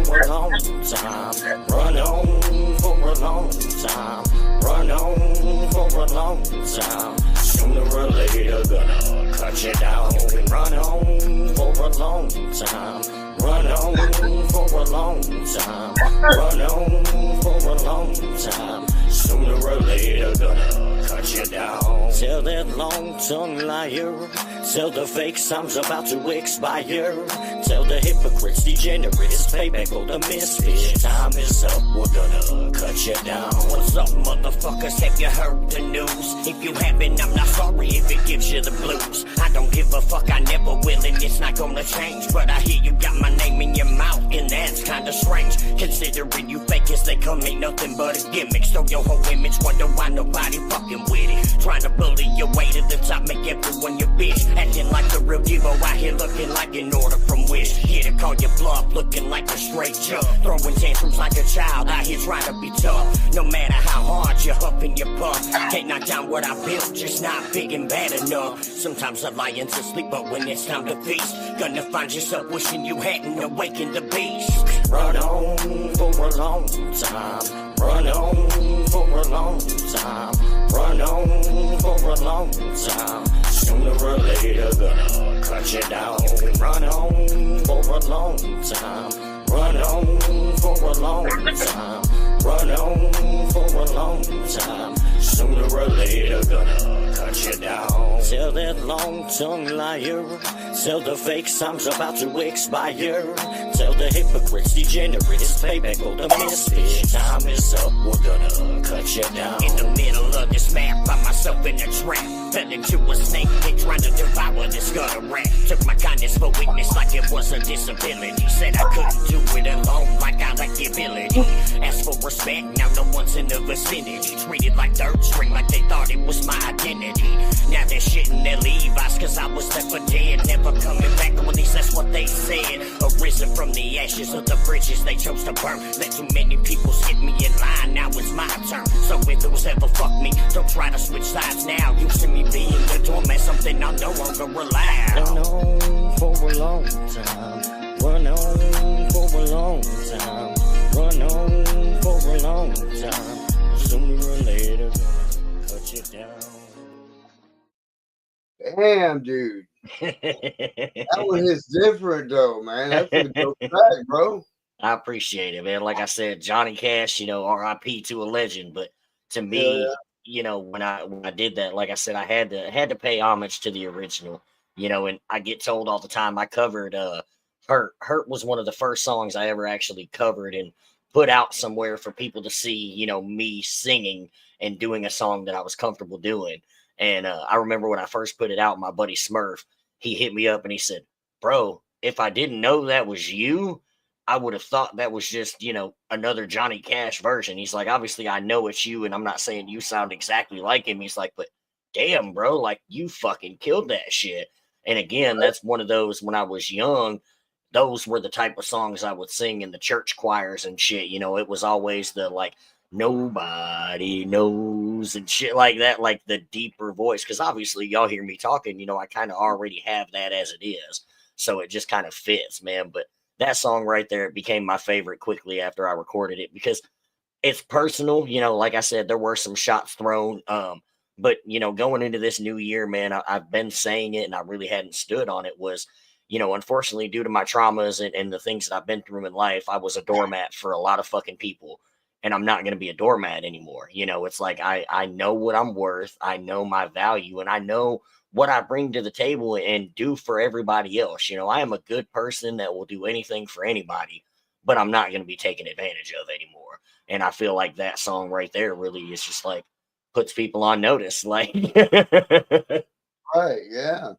for a long time. Run on for a long time. Run on for a long time. Sooner or later, gonna cut you down. Run on for a long time. Run on for a long time. Run on for a long time. Sooner or later, gonna cut you down. Tell that long-tongued liar. Tell the fake time's about to expire. Tell the hypocrites, degenerates, payback for the misfits. Time is up, we're gonna cut you down. What's up, motherfuckers? Have you heard the news? If you haven't, I'm not sorry if it gives you the blues. I don't give a fuck, I never will, and it's not gonna change. But I hear you got my name in your mouth, and that's kinda strange. Considering you fake as they come, ain't nothing but a gimmick. So your whole image, wonder why nobody fucking with it. Trying to bully your way to the top, make everyone your bitch. Acting like a real divo out here looking like an order from Wish. Here to call your bluff, looking like a straight chump. Throwing tantrums like a child, out here trying to be tough. No matter how hard you huff and you puff, can't knock down what I built, just not big and bad enough. Sometimes a lion's asleep, but when it's time to feast, gonna find yourself wishing you hadn't awakened the beast. Run on for a long time. Run on for a long time. Run on for a long time. Sooner or later, gonna cut you down. Run on for a long time. Run on for a long time. Run on for a long time. Sooner or later, gonna cut you down. Tell that long-tongued liar. Tell the fake time's about to expire. Tell the hypocrites, degenerates, payback for the misfits. Time is up, we're gonna cut you down. In the middle of this map, find myself in a trap. Fell into a snake pit, trying to devour this gutter rat. Took my kindness for weakness like it was a disability. Said I couldn't do it alone like I lacked the ability. Asked for respect, now no one's in the vicinity. Treated like dirt string, like they thought it was my identity. Now they're shitting their Levi's, cause I was left for dead. Never coming back, or at least that's what they said. Arisen from the ashes of the bridges they chose to burn. Let too many people skip me in line, now it's my turn. So if it was ever fuck me, don't try to switch sides now. You see me being the doormat, something I no longer rely on. Run on for a long time. Run on for a long time. Run on for a long time. Sooner or later, gonna cut you down. Damn, dude. That one is different, though, man. That's a dope track, bro. I appreciate it, man. Like I said, Johnny Cash, R.I.P. to a legend. But to me, when I did that, like I said, I had to pay homage to the original. And I get told all the time I covered Hurt. Hurt was one of the first songs I ever actually covered and put out somewhere for people to see, me singing and doing a song that I was comfortable doing. And I remember when I first put it out, my buddy Smurf, he hit me up and he said, bro, if I didn't know that was you, I would have thought that was just, another Johnny Cash version. He's like, obviously I know it's you, and I'm not saying you sound exactly like him. He's like, but damn, bro, like you fucking killed that shit. And again, that's one of those, when I was young, those were the type of songs I would sing in the church choirs and shit. It was always the like, nobody knows and shit like that, like the deeper voice. Because obviously y'all hear me talking, I kind of already have that as it is. So it just kind of fits, man. But that song right there became my favorite quickly after I recorded it because it's personal. Like I said, there were some shots thrown. But, going into this new year, man, I've been saying it and I really hadn't stood on it was, unfortunately, due to my traumas and the things that I've been through in life, I was a doormat for a lot of fucking people. And I'm not going to be a doormat anymore. It's like I know what I'm worth. I know my value and I know what I bring to the table and do for everybody else. I am a good person that will do anything for anybody, but I'm not going to be taken advantage of anymore. And I feel like that song right there really is just like puts people on notice. Like, Right, yeah.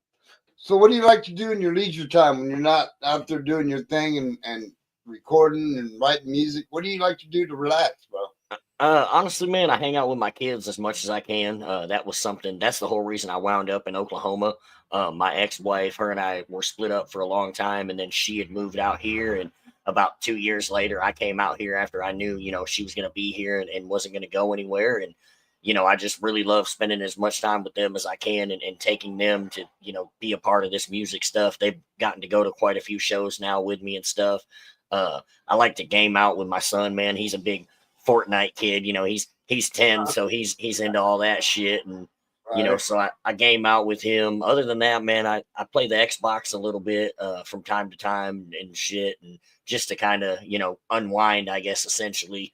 So what do you like to do in your leisure time when you're not out there doing your thing and recording and writing music? What do you like to do to relax, bro? Honestly, man, I hang out with my kids as much as I can. That's the whole reason I wound up in Oklahoma. My ex-wife, her and I were split up for a long time, and then she had moved out here. And about 2 years later, I came out here after I knew, she was going to be here and wasn't going to go anywhere. And, I just really love spending as much time with them as I can and taking them to, be a part of this music stuff. They've gotten to go to quite a few shows now with me and stuff. I like to game out with my son, man. He's a big Fortnite kid. He's 10, so he's into all that shit. And You know, Right. so I game out with him. Other than that, man, I play the Xbox a little bit from time to time and shit, and just to kind of, you know, unwind, I guess, essentially.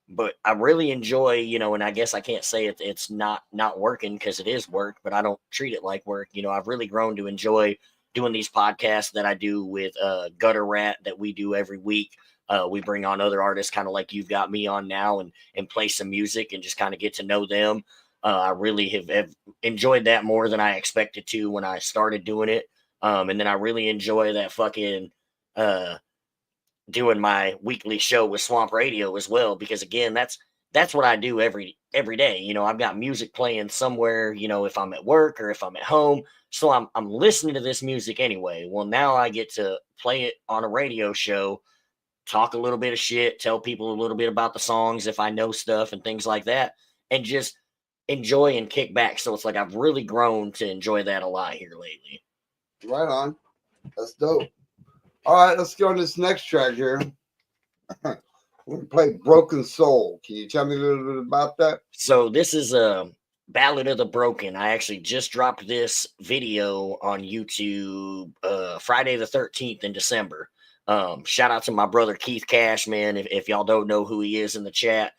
But I really enjoy, you know, and I guess I can't say it's not working because it is work, but I don't treat it like work. You know, I've really grown to enjoy doing these podcasts that I do with Gutter Rat that we do every week. We bring on other artists, kind of like you've got me on now, and play some music and just kind of get to know them. I really have enjoyed that more than I expected to when I started doing it. And then I really enjoy that fucking doing my weekly show with Swamp Radio as well, because again, that's what I do every day. You know, I've got music playing somewhere, you know, if I'm at work or if I'm at home. So I'm listening to this music anyway. Well, now I get to play it on a radio show, talk a little bit of shit, tell people a little bit about the songs if I know stuff and things like that, and just enjoy and kick back. So it's like I've really grown to enjoy that a lot here lately. Right on. That's dope. All right, let's go on this next track here. We're gonna play Broken Soul. Can you tell me a little bit about that? So this is a Ballad of the Broken. I actually just dropped this video on YouTube Friday the 13th in December. Shout out to my brother Keith Cash, man. If y'all don't know who he is in the chat,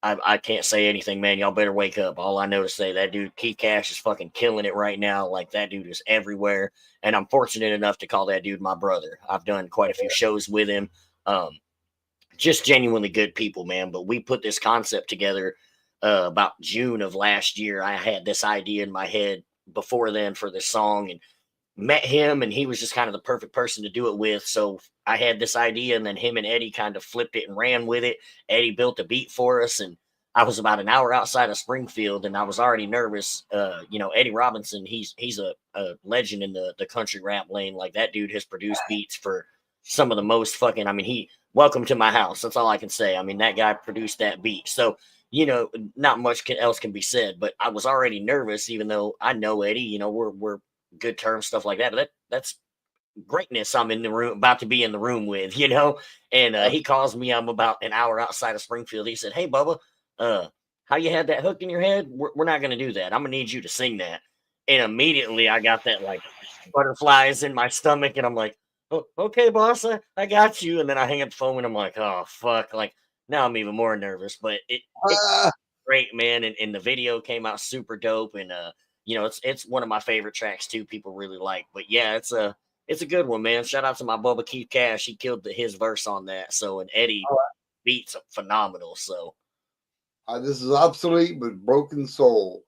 I can't say anything, man. Y'all better wake up. All I know to say, that dude Keith Cash is fucking killing it right now. Like, that dude is everywhere, and I'm fortunate enough to call that dude my brother. I've done quite a few shows with him. Just genuinely good people, man. But we put this concept together about June of last year. I had this idea in my head before then for this song, and met him, and he was just kind of the perfect person to do it with. So I had this idea, and then him and Eddie kind of flipped it and ran with it. Eddie built a beat for us, and I was about an hour outside of Springfield, and I was already nervous. You know, Eddie Robinson, he's a legend in the country rap lane. Like, that dude has produced beats for some of the most fucking, I mean, welcome to my house. That's all I can say. I mean, that guy produced that beat. So, you know, not much else can be said, but I was already nervous, even though I know Eddie, you know, we're good terms, stuff like that. But that's greatness I'm in the room, about to be in the room with, you know. And he calls me. I'm about an hour outside of Springfield. He said, "Hey, Bubba, how you had that hook in your head? We're not going to do that. I'm going to need you to sing that." And immediately I got that, like, butterflies in my stomach. And I'm like, "Oh, okay, boss, I got you." And then I hang up the phone and I'm like, "Oh, fuck." Like, now I'm even more nervous. But it's great, man. And the video came out super dope. And, you know, it's one of my favorite tracks too. People really like. But yeah, it's a good one, man. Shout out to my Bubba Keith Cash. He killed his verse on that. So, and Eddie beats phenomenal. So this is Obsolete with Broken Soul.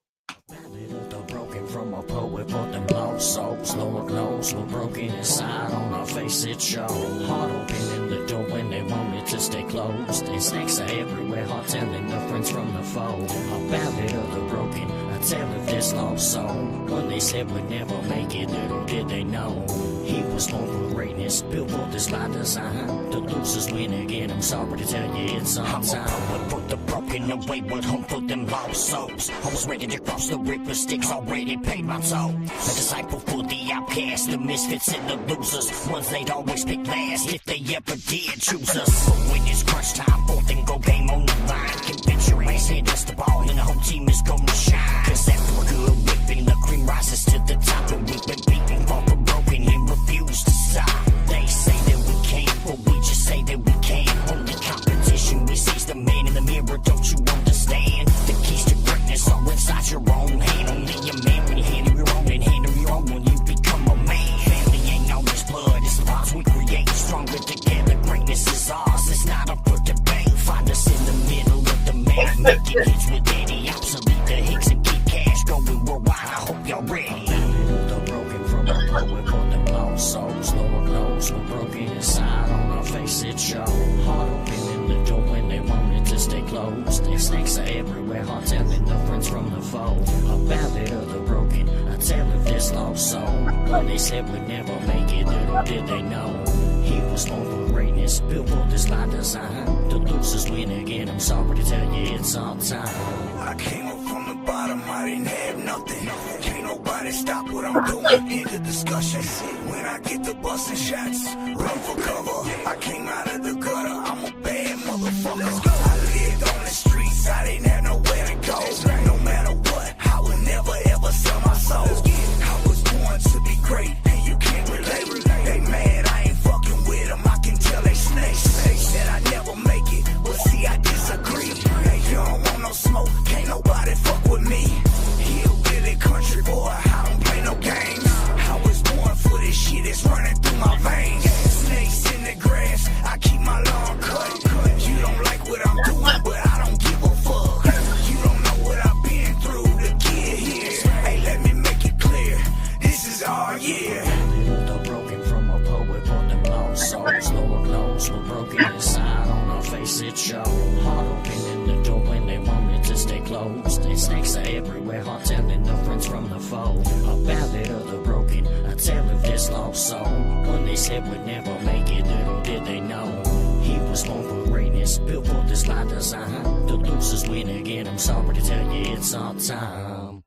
Broken from a poet, but them lost souls. Lord knows we're broken inside. On our face it shows. Heart opening the door when they want it to stay closed. And snakes are everywhere, heart telling the friends from the foe. A ballad of the broken, a tale of this lost soul. When they said we'd never make it, little did they know. He was born for greatness, built for this by design. The losers win again, I'm sorry to tell you it's on time. I'm a poet, put the broken away, but home for them lost souls. I was ready to cross the river, sticks already paid my toll. A disciple for the outcast, the misfits and the losers. Ones they'd always pick last if they ever did choose us. But when it's crunch time, both and go game on the line. Can bet your ass hand us the ball and the whole team is gonna shine. Cause after a good whipping, the cream rises to the top. And we've been beating for the broken and refuse to stop. They say that we can't, but we just say that we can. Only competition we see's the man in the mirror, don't you understand? The keys to greatness are inside your own hand. Only a man when you handle your own and handle your own when you become a man. Family ain't always blood, it's the bonds we create. Stronger together, greatness is ours, it's not up for debate. Find us in the middle of the map, making hits with Eddie, Obsolete, the Hicks, and Keep Cash going worldwide. I hope y'all ready. The broken from a poet, for them lost souls. Lord knows we're broken inside, on our face it shows. Heart opening the door when they want it to stay closed. And snakes are everywhere, heart telling the friends from the foe. A ballad of the broken, a tale of this lost soul. When they said we'd never make it, little did they know. He was born for greatness, built for this by design. The losers win again, I'm sorry to tell you it's all time. I came up from the bottom, I didn't have nothing. Can't nobody stop what I'm doing. End of discussion. When I get the busting shots, run for cover. I came out of the gutter, I'm a bad motherfucker. I lived on the streets, I didn't have nowhere to go. No matter what, I would never Yeah. The broken from a poet for them lost souls. Lord knows we're broken inside. On our face it shows. Heart opening the door when they want it to stay closed. And snakes are everywhere. Heart telling the friends from the foe. A ballad of the broken. A tale of this lost soul. When they said we'd never make it, little did they know. He was born for greatness, built for this life design. The losers win again. I'm sorry to tell you it's our time.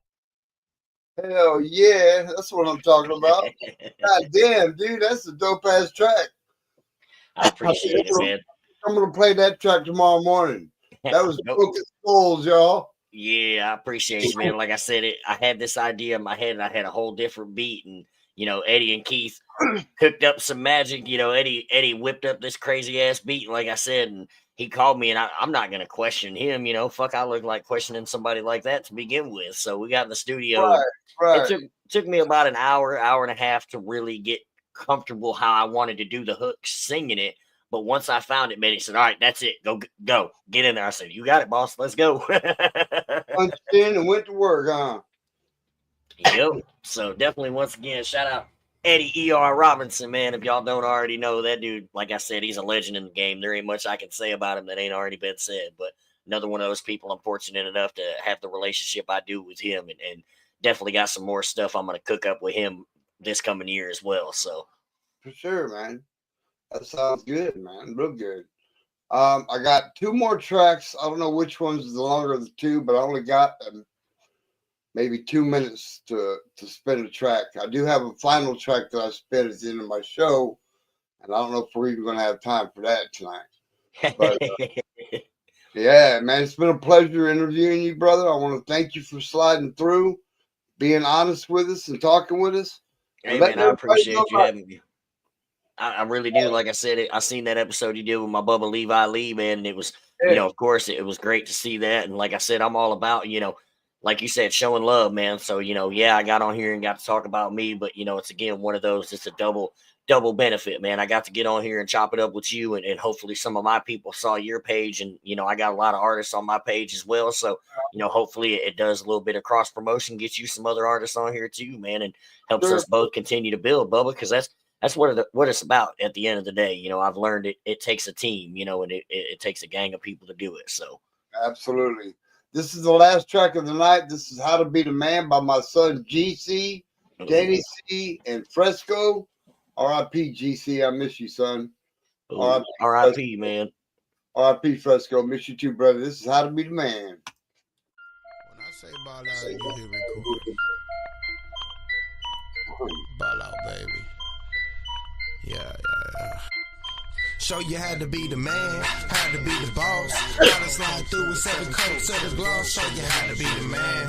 Hell yeah, that's what I'm talking about. God damn, dude, that's a dope ass track. I appreciate it, man. I'm gonna play that track tomorrow morning. That was Broken Souls, y'all. Yeah, I appreciate it, man. Like I said, I had this idea in my head, and I had a whole different beat, and Eddie and Keith cooked up some magic. Eddie whipped up this crazy ass beat, like I said, and he called me, and I'm not gonna question him. Fuck, I look like questioning somebody like that to begin with. So we got in the studio. Right. It took me about an hour and a half to really get comfortable how I wanted to do the hooks, singing it. But once I found it, man, he said, "All right, that's it. Go, get in there." I said, "You got it, boss. Let's go." Punched in and went to work, huh? Yep. So definitely, once again, shout out Eddie E.R. Robinson, man. If y'all don't already know, that dude, like I said, he's a legend in the game. There ain't much I can say about him that ain't already been said. But another one of those people I'm fortunate enough to have the relationship I do with him, and definitely got some more stuff I'm going to cook up with him this coming year as well. So for sure, man. That sounds good, man. Real good. I got two more tracks. I don't know which one's the longer of the two, but I only got maybe 2 minutes to spin a track. I do have a final track that I spin at the end of my show, and I don't know if we're even going to have time for that tonight. But yeah, man, it's been a pleasure interviewing you, brother. I want to thank you for sliding through, being honest with us and talking with us. Hey, man, I appreciate you having me. I really do. Like I said, I seen that episode you did with my Bubba Levi Lee, man, and it was, of course, it was great to see that. And like I said, I'm all about, like you said, showing love, man. So, I got on here and got to talk about me, but, it's, again, one of those, it's a double benefit, man. I got to get on here and chop it up with you, and hopefully some of my people saw your page, and, I got a lot of artists on my page as well. So, hopefully it does a little bit of cross promotion, get you some other artists on here too, man, and helps us both continue to build, Bubba, because that's what it's about at the end of the day. I've learned it takes a team, and it takes a gang of people to do it. So absolutely. This is the last track of the night. This is How to Be the Man by my son GC, Danny C, and Fresco. R.I.P. GC. I miss you, son. R.I.P. man. R.I.P. Fresco. Miss you too, brother. This is How to Be the Man. When I say ball out, you hear record. Ball out, baby. Yeah. Show you how to be the man, how to be the boss, how to slide through with 7 coats of the gloss. Show you how to be the man.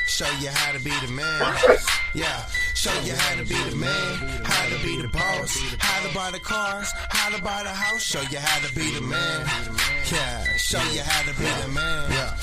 Show you how to be the man. Yeah. Show you how to be the man, how to be the boss, how to buy the cars, how to buy the house. Show you how to be the man. Yeah. Show you how to be the man. Yeah.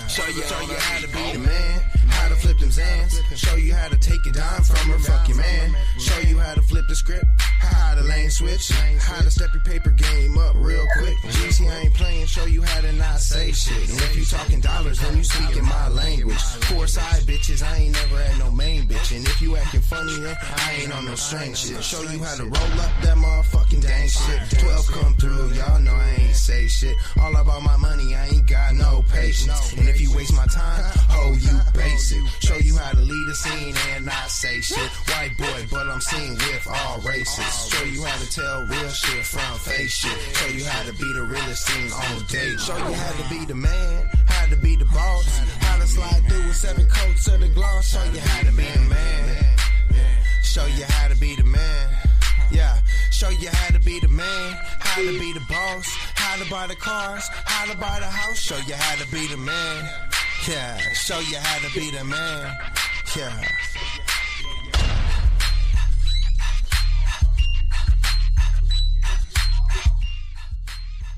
Show you how to be the man, how to flip them Zans. Show you how to take it down from her, fuck your man. Show you how to flip the script, how to lane switch, how to step your paper game up real quick. GC, I ain't playing, show you how to not say shit. And if you talking dollars, then you speaking my language. 4 side bitches, I ain't never had no main bitch. And if you acting funny, then I ain't on no strange shit. Show you how to roll up that motherfucking dang shit. 12 come through, y'all know I ain't say shit. All about my money, I ain't got no patience. And if you waste my time, oh, you basic. Show you how to lead a scene and not say shit. White boy, but I'm seen with all races. Show you how to tell real shit from fake shit. Show you how to be the realest thing on date. Show you how to be the man, how to be the boss, how to slide through with 7 coats of the gloss. Show you how to be the man. Show you how to be the man. Yeah, show you how to be the man, how to be the boss, how to buy the cars, how to buy the house. Show you how to be the man. Yeah, show you how to be the man. Yeah.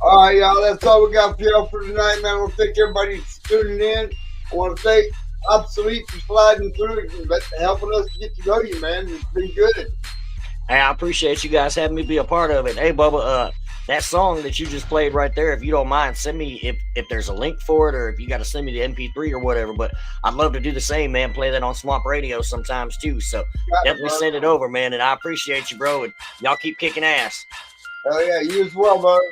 All right, y'all. That's all we got for y'all for tonight, man. I want to thank everybody for tuning in. I want to thank Obsolete for sliding through and helping us get to know you, man. It's been good. Hey, I appreciate you guys having me be a part of it. Hey, Bubba, that song that you just played right there, if you don't mind, send me if there's a link for it, or if you got to send me the MP3 or whatever. But I'd love to do the same, man. Play that on Swamp Radio sometimes too. So definitely send it over, man. And I appreciate you, bro. And y'all keep kicking ass. Hell yeah, you as well, brother.